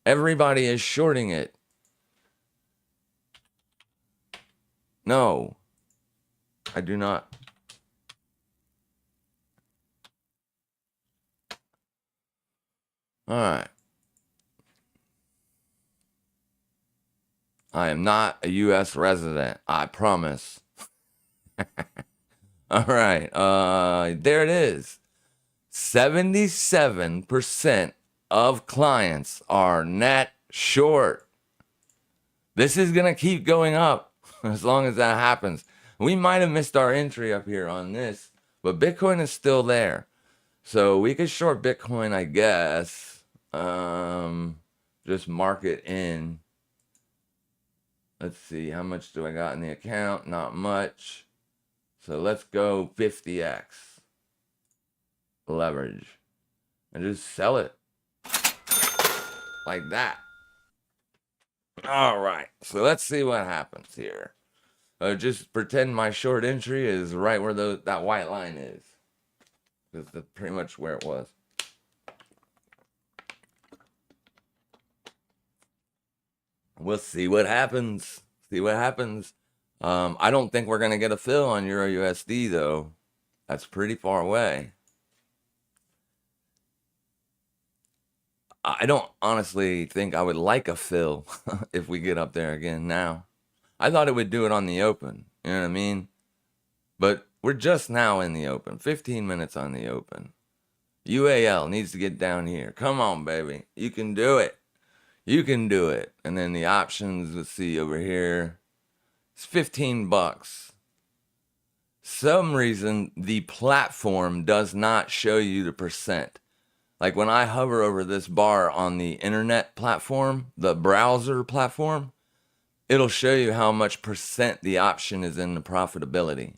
Everybody is shorting it. No, I do not. All right. I am not a U.S. resident. I promise. All right. There it is. 77% of clients are net short. This is going to keep going up as long as that happens. We might have missed our entry up here on this, but Bitcoin is still there. So we could short Bitcoin, I guess. Just mark it in. Let's see, how much do I got in the account? Not much. So let's go 50x leverage and just sell it like that. All right, so let's see what happens here. Just pretend my short entry is right where that white line is, because that's pretty much where it was. We'll see what happens. See what happens. I don't think we're going to get a fill on Euro USD, though. That's pretty far away. I don't honestly think I would like a fill if we get up there again now. I thought it would do it on the open. You know what I mean? But we're just now in the open. 15 minutes on the open. UAL needs to get down here. Come on, baby. You can do it. You can do it. And then the options, let's see over here. It's $15. Some reason the platform does not show you the percent. Like when I hover over this bar on the internet platform, the browser platform, it'll show you how much percent the option is in the profitability.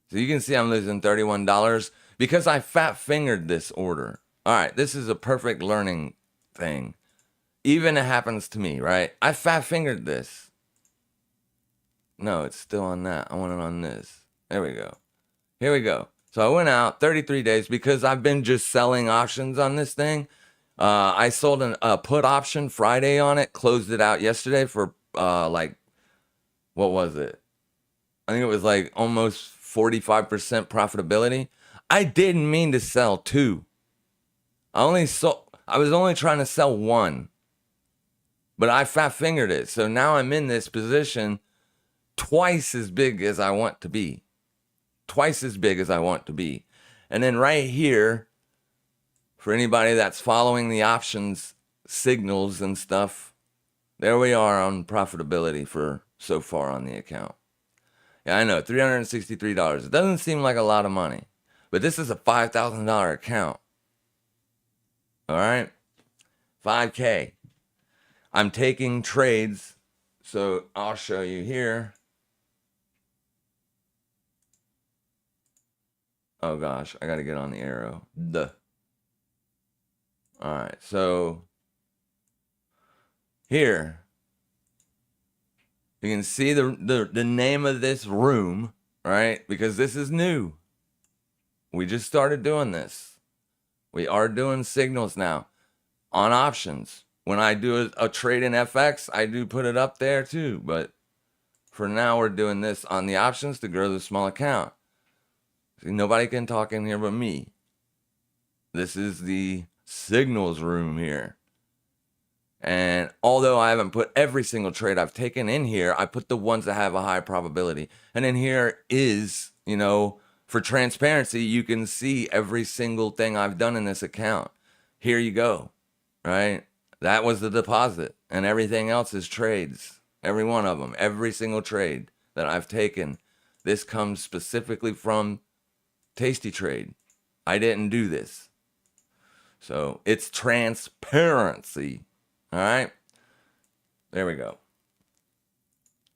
So you can see I'm losing $31 because I fat fingered this order. All right, this is a perfect learning thing. Even it happens to me, right? I fat fingered this. No, it's still on that. I want it on this. There we go. Here we go. So I went out 33 days because I've been just selling options on this thing. I sold a put option Friday on it, closed it out yesterday for like, what was it? I think it was like almost 45% profitability. I didn't mean to sell two. I was only trying to sell one. But I fat fingered it. So now I'm in this position twice as big as I want to be. Twice as big as I want to be. And then right here, for anybody that's following the options signals and stuff, there we are on profitability for so far on the account. Yeah, I know, $363. It doesn't seem like a lot of money, but this is a $5,000 account. All right, 5K. I'm taking trades, so I'll show you here. Oh gosh, I got to get on the arrow. All right, so here you can see the name of this room, right? Because this is new. We just started doing this. We are doing signals now on options. When I do a trade in FX, I do put it up there too. But for now, we're doing this on the options to grow the small account. See, nobody can talk in here but me. This is the signals room here. And although I haven't put every single trade I've taken in here, I put the ones that have a high probability. And in here is, you know, for transparency, you can see every single thing I've done in this account. Here you go, right? That was the deposit. And everything else is trades. Every one of them, every single trade that I've taken. This comes specifically from tastytrade. I didn't do this. So it's transparency. All right, there we go.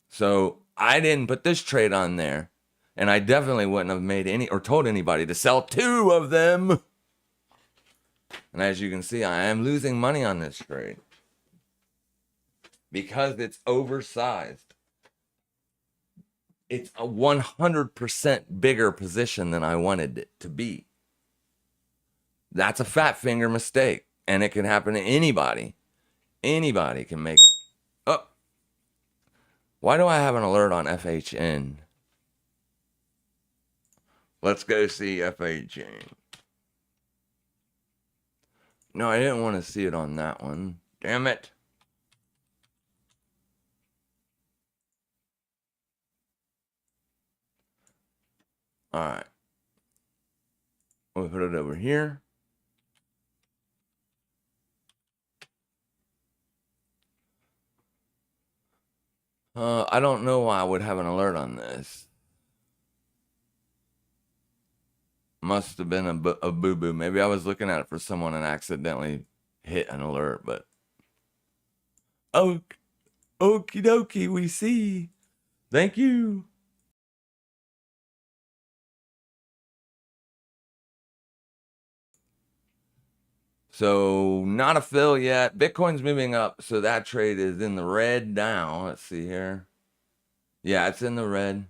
So I didn't put this trade on there, and I definitely wouldn't have made any or told anybody to sell 2 of them. And as you can see, I am losing money on this trade because it's oversized. It's a 100% bigger position than I wanted it to be. That's a fat finger mistake, and it can happen to anybody. Anybody can make. Oh, why do I have an alert on FHN? Let's go see FHN. No, I didn't want to see it on that one. Damn it. All right. We'll put it over here. I don't know why I would have an alert on this. Must have been a boo-boo. Maybe I was looking at it for someone and accidentally hit an alert, but... Oh, okie dokie, we see. Thank you. So not a fill yet. Bitcoin's moving up, so that trade is in the red now. Let's see here. Yeah, it's in the red.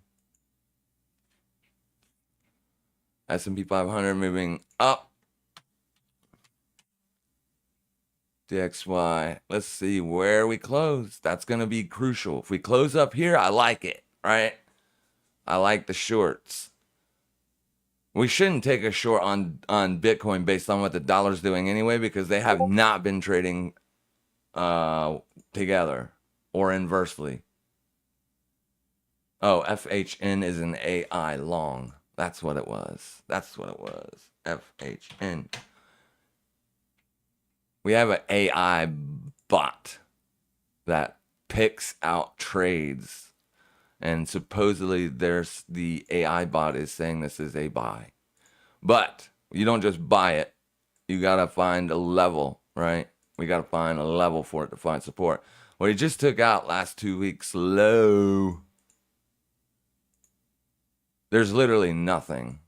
S&P 500 moving up. DXY. Let's see where we close. That's going to be crucial. If we close up here, I like it, right? I like the shorts. We shouldn't take a short on Bitcoin based on what the dollar's doing anyway, because they have not been trading together or inversely. Oh, FHN is an AI long. That's what it was. That's what it was. FHN. We have an AI bot that picks out trades. And supposedly there's the AI bot is saying this is a buy. But you don't just buy it. You got to find a level, right? We got to find a level for it to find support. Well, he just took out last 2 weeks low. There's literally nothing.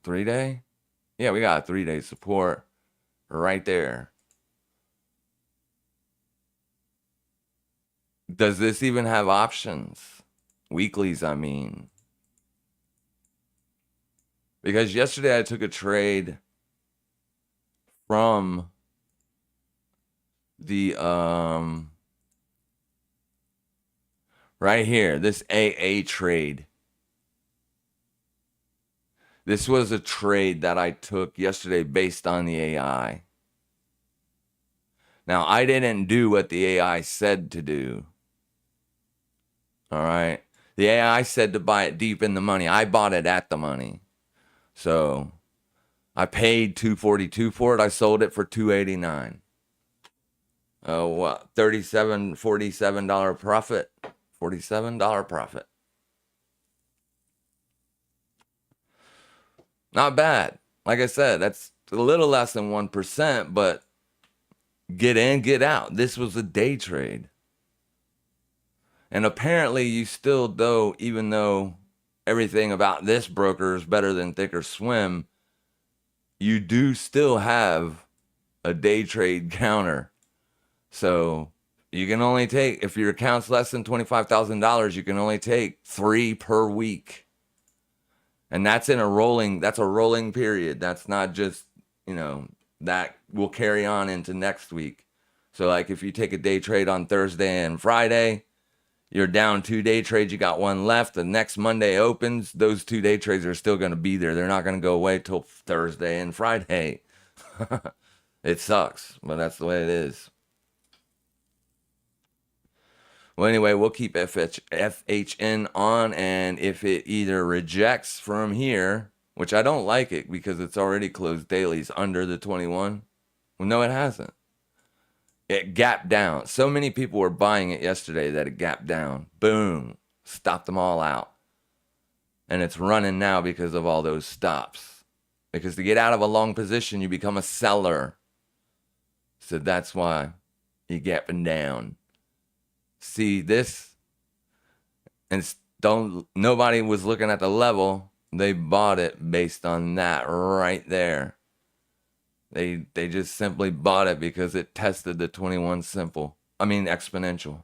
3-day? Yeah, we got a 3-day support right there. Does this even have options? Weeklies, I mean. Because yesterday I took a trade from the right here, this AA trade. This was a trade that I took yesterday based on the AI. Now, I didn't do what the AI said to do. All right. The AI said to buy it deep in the money. I bought it at the money. So I paid $242 for it. I sold it for $289. Oh, what? $47 profit. $47 profit. Not bad. Like I said, that's a little less than 1%, but get in, get out. This was a day trade. And apparently you still, though, even though everything about this broker is better than Thinkorswim, you do still have a day trade counter. So you can only take, if your account's less than $25,000, you can only take 3 per week. And that's a rolling period. That's not just, that will carry on into next week. So like if you take a day trade on Thursday and Friday, you're down 2 day trades, you got 1 left. The next Monday opens, those 2 day trades are still going to be there. They're not going to go away till Thursday and Friday. It sucks, but that's the way it is. Well, anyway, we'll keep FHN on, and if it either rejects from here, which I don't like it because it's already closed dailies under the 21. Well, no, it hasn't. It gapped down. So many people were buying it yesterday that it gapped down. Boom. Stopped them all out. And it's running now because of all those stops. Because to get out of a long position, you become a seller. So that's why you're gapping down. See this? And nobody was looking at the level. They bought it based on that right there. They just simply bought it because it tested the 21 exponential.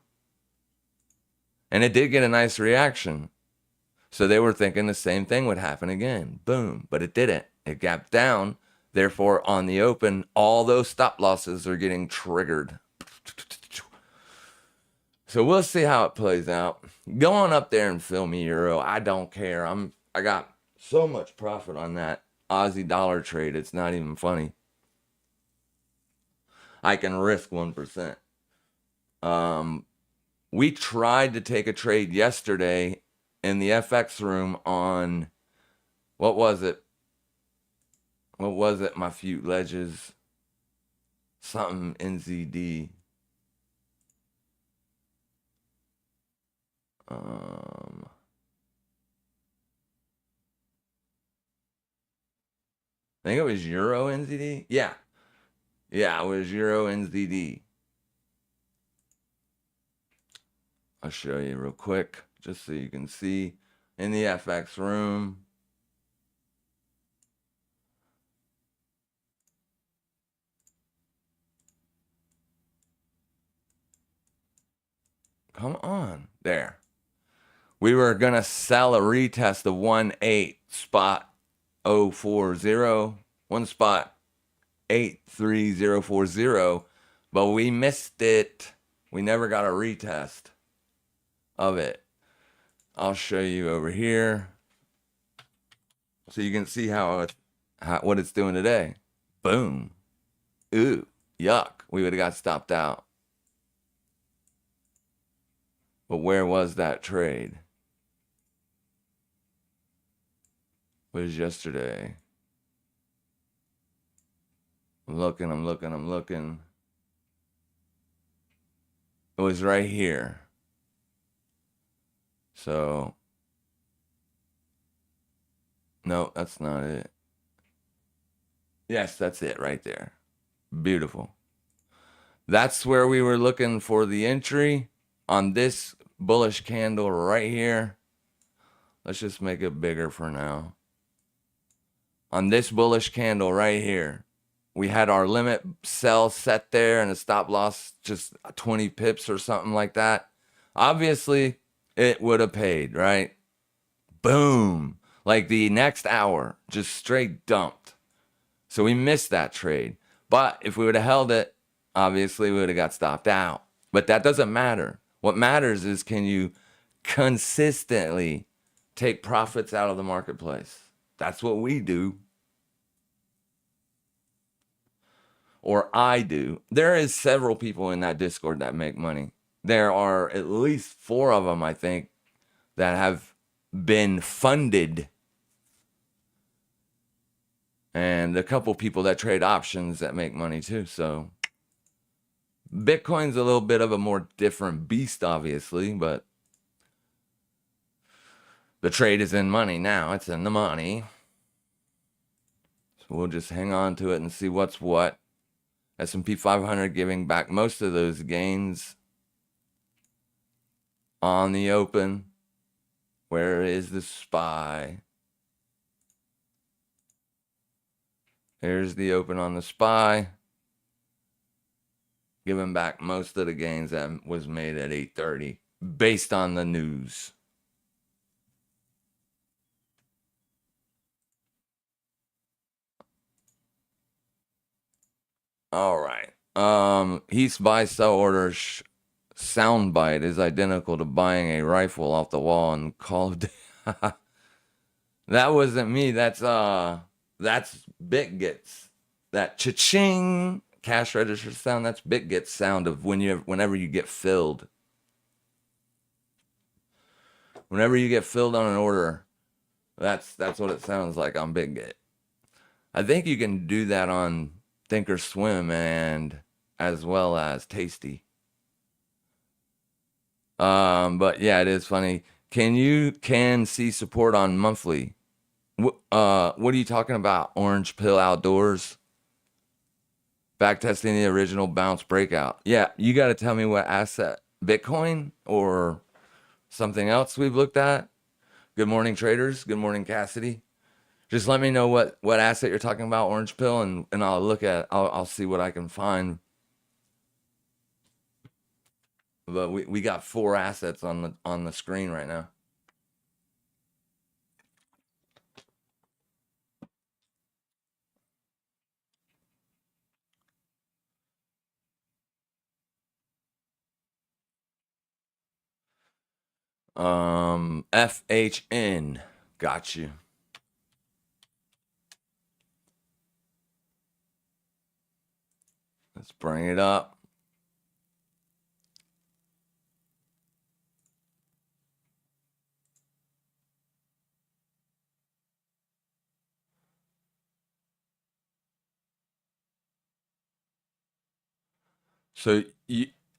And it did get a nice reaction. So they were thinking the same thing would happen again. Boom. But it didn't. It gapped down. Therefore, on the open, all those stop losses are getting triggered. So we'll see how it plays out. Go on up there and fill me Euro. I don't care. I got so much profit on that Aussie dollar trade. It's not even funny. I can risk 1%. We tried to take a trade yesterday in the FX room on, what was it? My few ledges. Something NZD. I think it was Euro NZD. Yeah, it was Euro NZD. I'll show you real quick, just so you can see in the FX room. Come on, there. We were gonna sell a retest of 1.8 spot 040, 1 spot 83040, but we missed it. We never got a retest of it. I'll show you over here so you can see what it's doing today. Boom. Ooh, yuck. We would have got stopped out. But where was that trade? It was yesterday. I'm looking. It was right here. So, no, that's not it. Yes, that's it right there. Beautiful. That's where we were looking for the entry on this bullish candle right here. Let's just make it bigger for now. On this bullish candle right here, we had our limit sell set there and a stop loss just 20 pips or something like that. Obviously, it would have paid, right? Boom. Like the next hour, just straight dumped. So we missed that trade. But if we would have held it, obviously we would have got stopped out. But that doesn't matter. What matters is, can you consistently take profits out of the marketplace? That's what we do. Or I do. There is several people in that Discord that make money. There are at least 4 of them, I think, that have been funded. And a couple people that trade options that make money too. So Bitcoin's a little bit of a more different beast, obviously, but the trade is in money now. It's in the money. we'll just hang on to it and see what's what. S&P 500 giving back most of those gains on the open. Where is the SPY? Here's the open on the SPY. Giving back most of the gains that was made at 8:30 based on the news. All right. Each buy sell order soundbite is identical to buying a rifle off the wall and Call of Duty. That wasn't me. That's Bitget's. That cha-ching cash register sound. That's Bitget's sound of whenever you get filled. Whenever you get filled on an order, that's what it sounds like on Bitget. I think you can do that on Thinkorswim and as well as Tasty. But yeah, it is funny. Can see support on monthly. What are you talking about? Orange Pill Outdoors? Backtesting the original bounce breakout. Yeah, you got to tell me what asset. Bitcoin or something else we've looked at? Good morning, traders. Good morning, Cassidy. Just let me know what asset you're talking about, Orange Pill, and I'll look at. I'll see what I can find. But we got 4 assets on the screen right now. FHN. Got you. Let's bring it up. So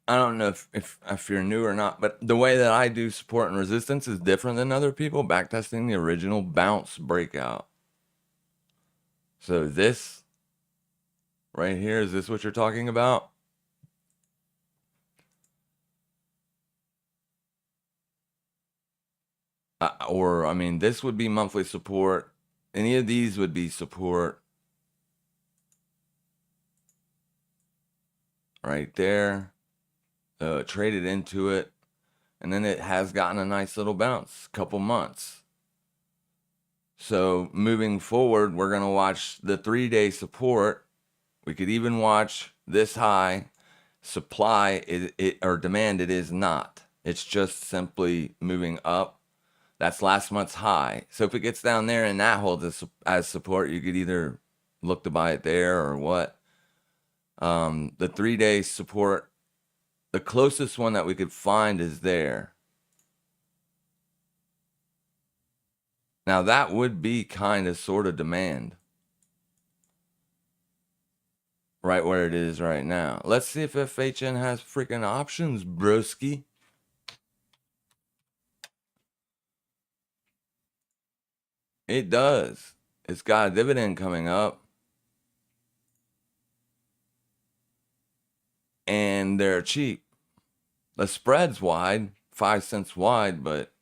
I don't know if you're new or not, but the way that I do support and resistance is different than other people. Backtesting the original bounce breakout. So this right here, is this what you're talking about? Or, I mean, this would be monthly support. Any of these would be support. Right there. Traded into it. And then it has gotten a nice little bounce. Couple months. So moving forward, we're going to watch the 3-day support. We could even watch this high. Supply or demand, it is not. It's just simply moving up. That's last month's high. So if it gets down there and that holds as support, you could either look to buy it there or what. The 3-day support, the closest one that we could find is there. Now that would be kind of sort of demand. Right where it is right now. Let's see if FHN has freaking options, broski. It does. It's got a dividend coming up. And they're cheap. The spread's wide, 5 cents wide, but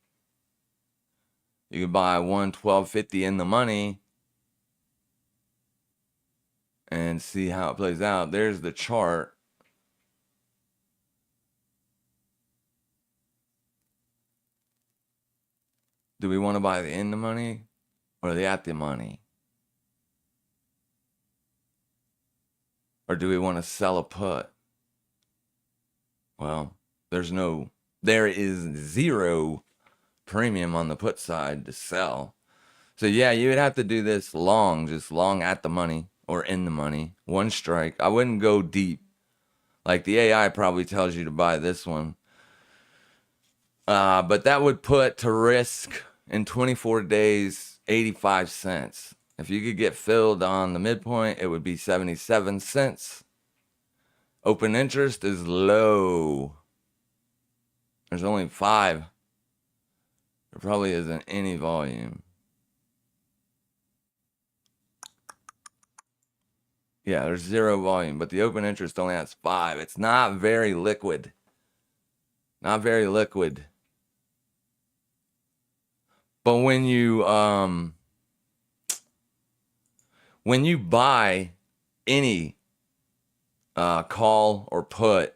you could buy 112.50 in the money and see how it plays out. There's the chart. Do we want to buy the in the money or the at the money? Or do we want to sell a put? Well, there is 0 premium on the put side to sell. So yeah, you would have to do this long, just long at the money or in the money. 1 strike. I wouldn't go deep. Like the AI probably tells you to buy this one. But that would put to risk in 24 days, 85 cents. If you could get filled on the midpoint, it would be 77 cents. Open interest is low. There's only 5. There probably isn't any volume. Yeah, there's zero volume, but the open interest only has 5. It's not very liquid. Not very liquid. But when you buy any call or put,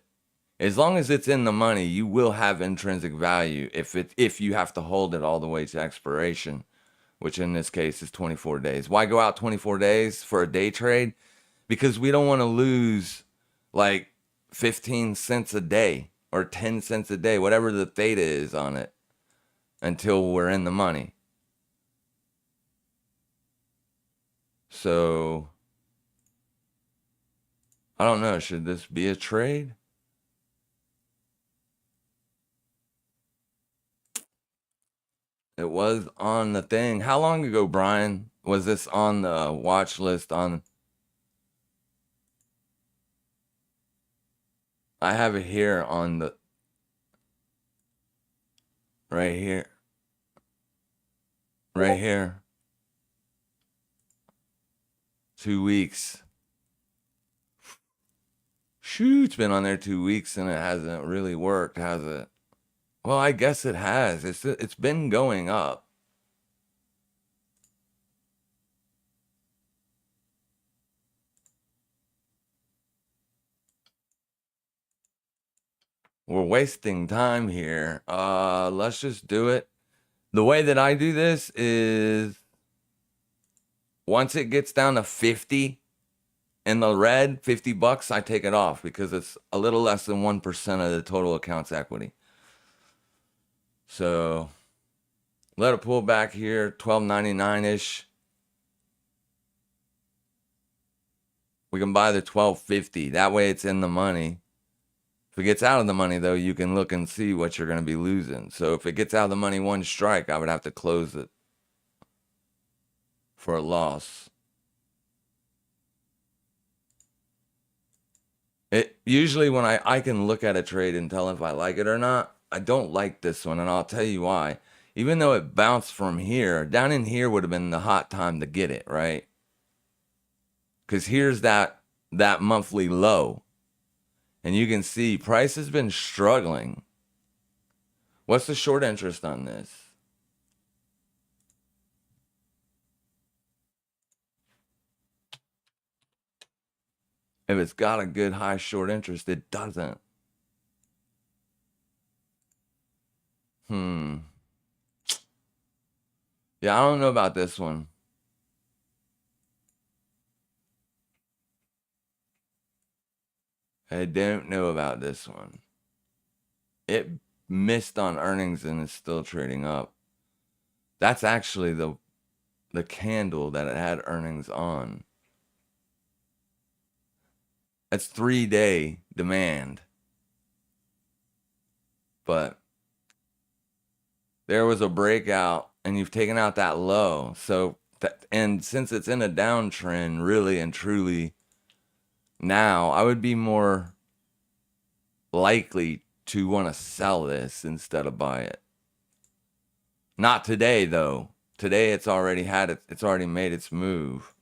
as long as it's in the money, you will have intrinsic value if you have to hold it all the way to expiration, which in this case is 24 days. Why go out 24 days for a day trade? Because we don't want to lose like 15 cents a day or 10 cents a day, whatever the theta is on it, until we're in the money. So I don't know. Should this be a trade? It was on the thing. How long ago, Brian, was this on the watch list on? I have it here on the, right here. Right here. 2 weeks. Shoot, it's been on there 2 weeks and it hasn't really worked, has it? Well, I guess it has. It's been going up. We're wasting time here. Let's just do it. The way that I do this is once it gets down to 50 in the red, $50, I take it off because it's a little less than 1% of the total account's equity. So let it pull back here, $12.99-ish. We can buy the $12.50. That way it's in the money. If it gets out of the money, though, you can look and see what you're going to be losing. So if it gets out of the money one strike, I would have to close it for a loss. It usually when I can look at a trade and tell if I like it or not. I don't like this one, and I'll tell you why. Even though it bounced from here, down in here would have been the hot time to get it, right? Because here's that monthly low. And you can see price has been struggling. What's the short interest on this? If it's got a good high short interest, it doesn't. Yeah, I don't know about this one. I don't know about this one. It missed on earnings and is still trading up. That's actually the candle that it had earnings on. That's 3-day demand. But there was a breakout and you've taken out that low. So, and since it's in a downtrend, really and truly, now I would be more likely to want to sell this instead of buy it. Not today, though. Today it's already had it. It's already made its move.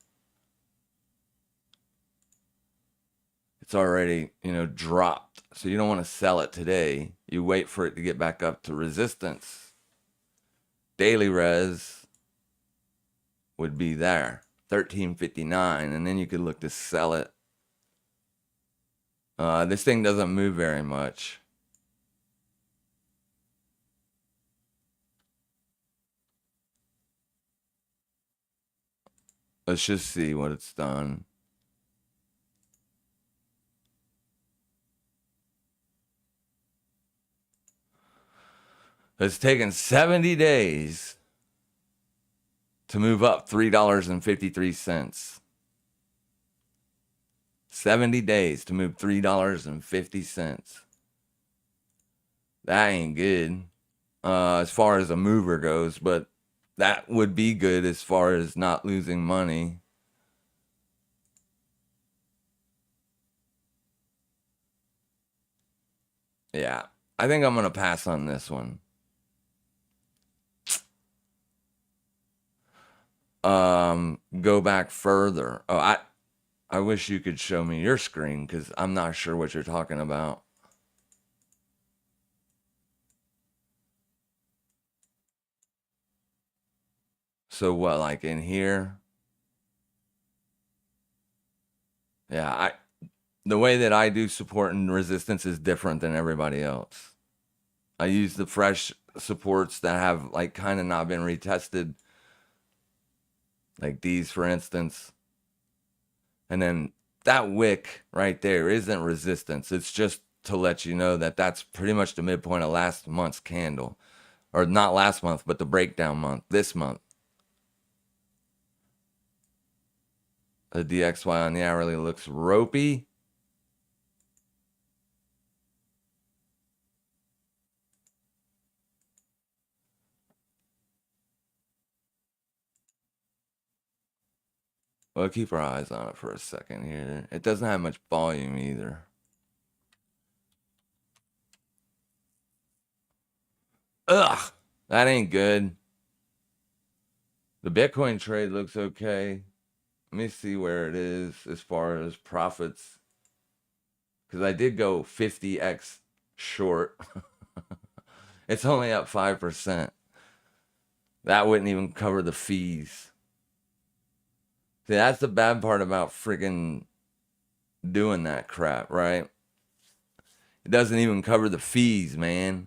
It's already, dropped. So you don't want to sell it today. You wait for it to get back up to resistance. Daily res would be there, 1359, and then you could look to sell it. This thing doesn't move very much. Let's just see what it's done. It's taken 70 days to move up $3.53. 70 days to move $3.50. That ain't good as far as a mover goes, but that would be good as far as not losing money. Yeah, I think I'm going to pass on this one. Go back further. Oh, I wish you could show me your screen because I'm not sure what you're talking about. So what, like in here? Yeah, the way that I do support and resistance is different than everybody else. I use the fresh supports that have like kind of not been retested, like these for instance. And then that wick right there isn't resistance. It's just to let you know that that's pretty much the midpoint of last month's candle. Or not last month, but the breakdown month, this month. The DXY on the hourly looks ropey. Well, keep our eyes on it for a second here. It doesn't have much volume either. Ugh, that ain't good. The Bitcoin trade looks okay. Let me see where it is as far as profits. Because I did go 50x short. It's only up 5%. That wouldn't even cover the fees. See, that's the bad part about freaking doing that crap, right? It doesn't even cover the fees, man.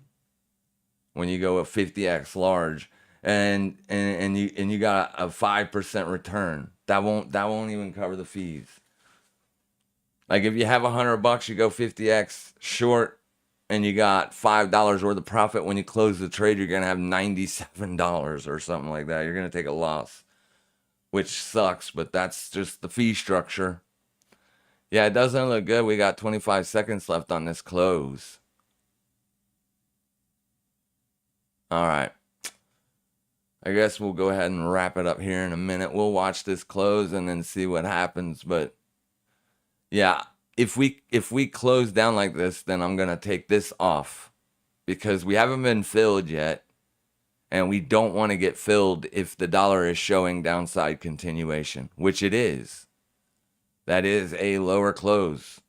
When you go a 50x large and you got a 5% return, that won't even cover the fees. Like if you have $100, you go 50x short, and you got $5 worth of profit. When you close the trade, you're gonna have $97 or something like that. You're gonna take a loss, which sucks, but that's just the fee structure. Yeah, it doesn't look good. We got 25 seconds left on this close. All right. I guess we'll go ahead and wrap it up here in a minute. We'll watch this close and then see what happens. But yeah, if we close down like this, then I'm gonna take this off because we haven't been filled yet, and we don't want to get filled if the dollar is showing downside continuation, which it is. That is a lower close.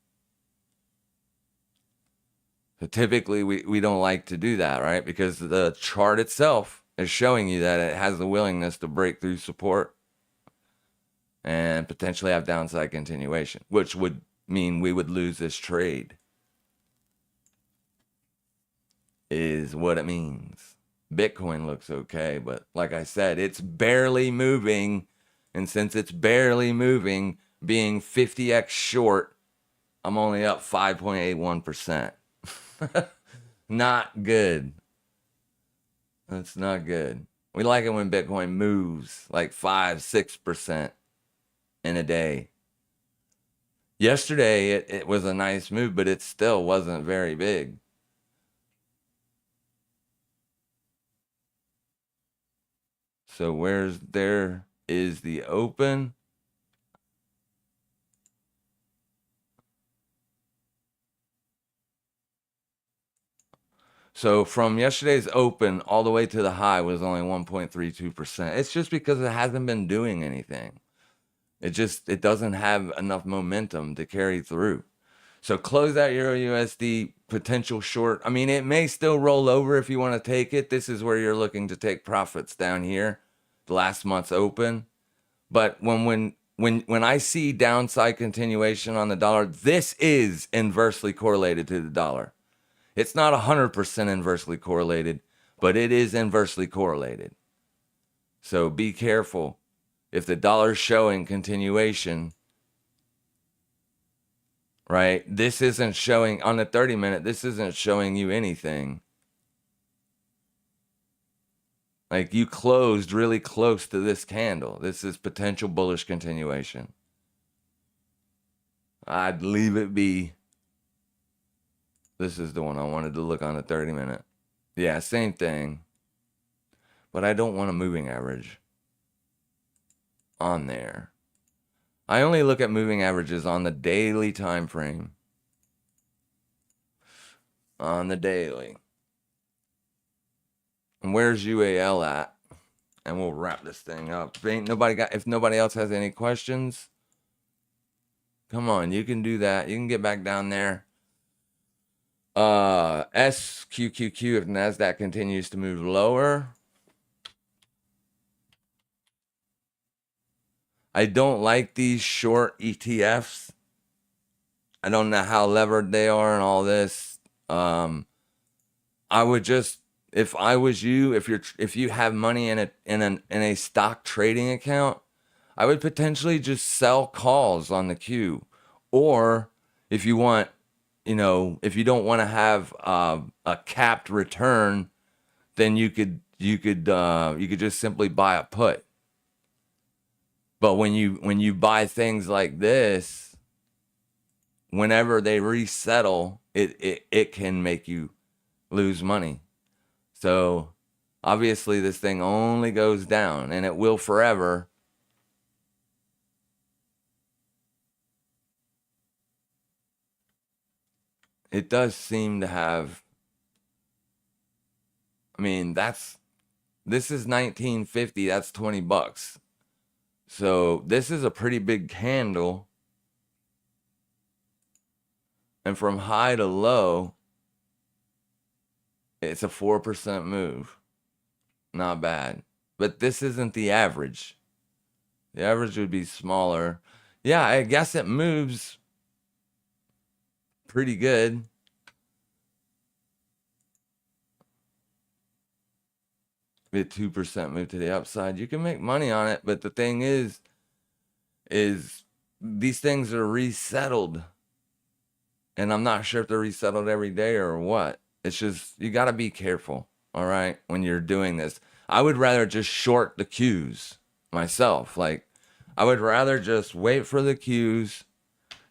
So typically we don't like to do that, right? Because the chart itself is showing you that it has the willingness to break through support and potentially have downside continuation, which would mean we would lose this trade, is what it means. Bitcoin looks okay, but like I said, it's barely moving. And since it's barely moving, being 50x short, I'm only up 5.81%. Not good. That's not good. We like it when Bitcoin moves like 5-6% in a day. Yesterday, it was a nice move, but it still wasn't very big. So there is the open. So from yesterday's open all the way to the high was only 1.32%. It's just because it hasn't been doing anything. It doesn't have enough momentum to carry through. So close out Euro USD potential short. I mean, it may still roll over if you want to take it. This is where you're looking to take profits down here, the last month's open. But when I see downside continuation on the dollar, this is inversely correlated to the dollar. It's not 100% inversely correlated, but it is inversely correlated. So be careful. If the dollar's showing continuation, right? This isn't showing on the 30-minute. This isn't showing you anything. Like you closed really close to this candle. This is potential bullish continuation. I'd leave it be. This is the one I wanted to look on the 30-minute. Yeah, same thing. But I don't want a moving average on there. I only look at moving averages on the daily time frame. On the daily. And where's UAL at? And we'll wrap this thing up. If nobody else has any questions, Come on, you can do that. You can get back down there. SQQQ, if NASDAQ continues to move lower. I don't like these short ETFs. I don't know how levered they are and all this. I would just, if I was you, if you have money in a stock trading account, I would potentially just sell calls on the Q, or if you want, if you don't want to have a capped return, then you could just simply buy a put. But when you buy things like this, whenever they resettle, it can make you lose money. So obviously this thing only goes down, and it will forever. It does seem to have, I mean, this is 1950, that's $20. So this is a pretty big candle. And from high to low, it's a 4% move. Not bad. But this isn't the average. The average would be smaller. Yeah, I guess it moves pretty good. A 2% move to the upside. You can make money on it, but the thing is these things are resettled. And I'm not sure if they're resettled every day or what. It's just, you got to be careful, all right, when you're doing this. I would rather just short the Qs myself. Like, I would rather just wait for the Qs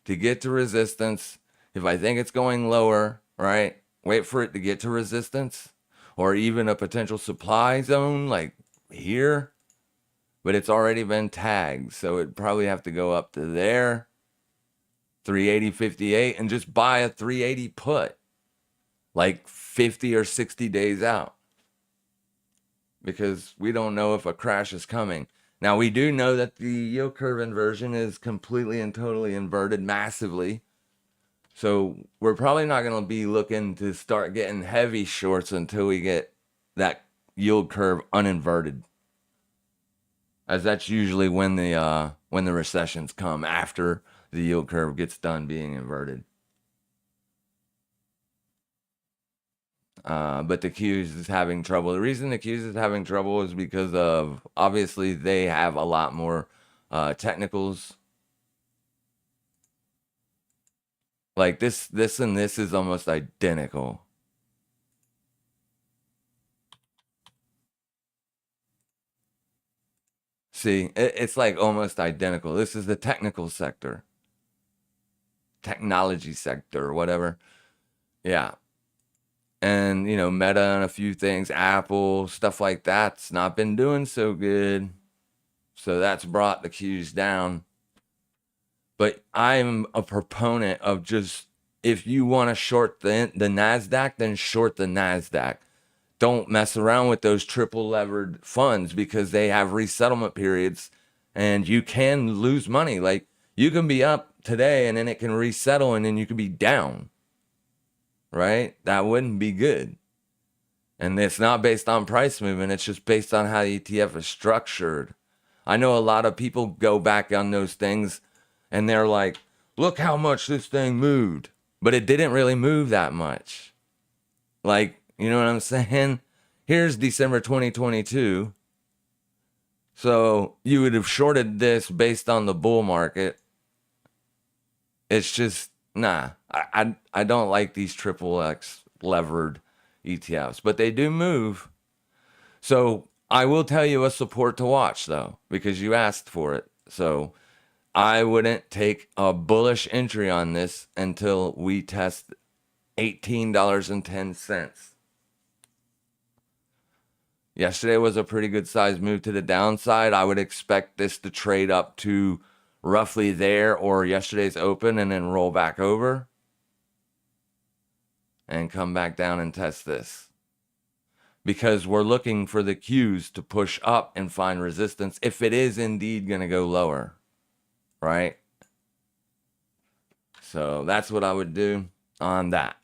to get to resistance. If I think it's going lower, right, wait for it to get to resistance or even a potential supply zone like here. But it's already been tagged, so it'd probably have to go up to there. 380.58 and just buy a 380 put like 50 or 60 days out, because we don't know if a crash is coming. Now, we do know that the yield curve inversion is completely and totally inverted massively, so we're probably not going to be looking to start getting heavy shorts until we get that yield curve uninverted, as that's usually when the recessions come, after the yield curve gets done being inverted. But the Qs is having trouble. The reason the Qs is having trouble is because of, obviously, they have a lot more technicals. Like this and this is almost identical. See, it's like almost identical. This is the technical sector, technology sector, or whatever. Yeah. And, Meta and a few things, Apple, stuff like that's not been doing so good. So that's brought the Qs down. But I'm a proponent of just, if you want to short the NASDAQ, then short the NASDAQ. Don't mess around with those triple levered funds, because they have resettlement periods and you can lose money. Like, you can be up today and then it can resettle and then you can be down, right? That wouldn't be good. And it's not based on price movement. It's just based on how the ETF is structured. I know a lot of people go back on those things and they're like, look how much this thing moved. But it didn't really move that much. Like, you know what I'm saying? Here's December 2022. So you would have shorted this based on the bull market. It's just, nah. I don't like these triple X levered ETFs, but they do move. So I will tell you a support to watch, though, because you asked for it. So I wouldn't take a bullish entry on this until we test $18.10. Yesterday was a pretty good size move to the downside. I would expect this to trade up to roughly there or yesterday's open and then roll back over and come back down and test this, because we're looking for the Qs to push up and find resistance if it is indeed going to go lower, right? So that's what I would do on that.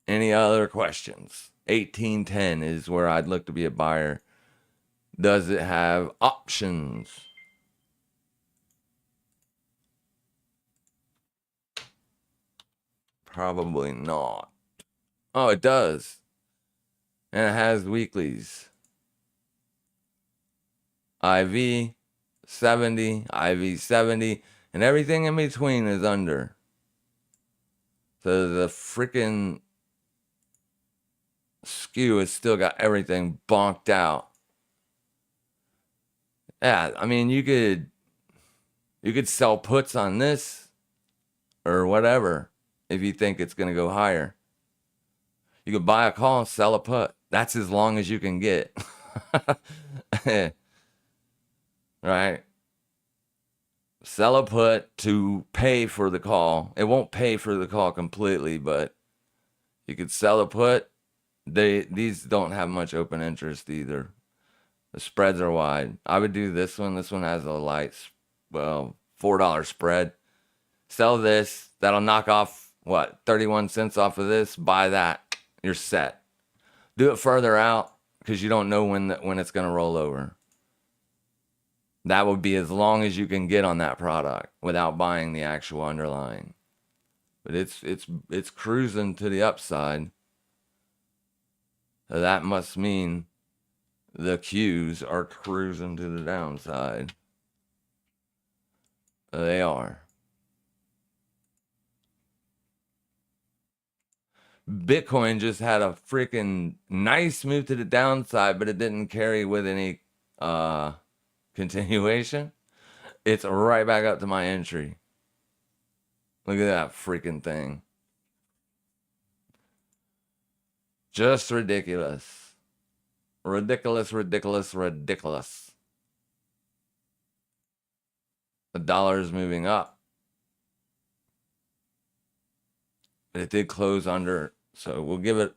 Any other questions? 1810 is where I'd look to be a buyer. Does it have options? Probably not. Oh, it does. And it has weeklies. IV 70, IV 70, and everything in between is under. So the freaking skew has still got everything bonked out. Yeah, I mean you could sell puts on this or whatever if you think it's gonna go higher. You could buy a call, sell a put. That's as long as you can get. Right? Sell a put to pay for the call. It won't pay for the call completely, but you could sell a put. These don't have much open interest either. The spreads are wide. I would do this one. This one has a light, $4 spread. Sell this. That'll knock off, 31 cents off of this. Buy that. You're set. Do it further out because you don't know when it's going to roll over. That would be as long as you can get on that product without buying the actual underlying. But it's cruising to the upside. So that must mean the Qs are cruising to the downside. They are. Bitcoin just had a freaking nice move to the downside, but it didn't carry with any continuation. It's right back up to my entry. Look at that freaking thing. Just ridiculous. Ridiculous, ridiculous, ridiculous. The dollar is moving up. But it did close under, so we'll give it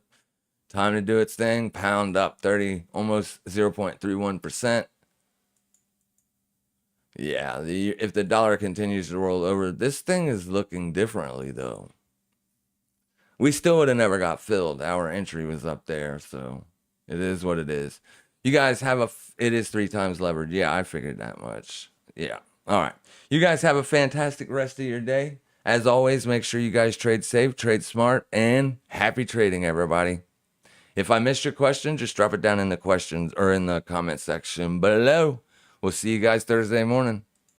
time to do its thing. Pound up 30, almost 0.31%. Yeah, if the dollar continues to roll over, this thing is looking differently, though. We still would have never got filled. Our entry was up there, so it is what it is. You guys have it is 3 times levered. Yeah, I figured that much. Yeah. All right. You guys have a fantastic rest of your day. As always, make sure you guys trade safe, trade smart, and happy trading, everybody. If I missed your question, just drop it down in the questions or in the comment section below. We'll see you guys Thursday morning.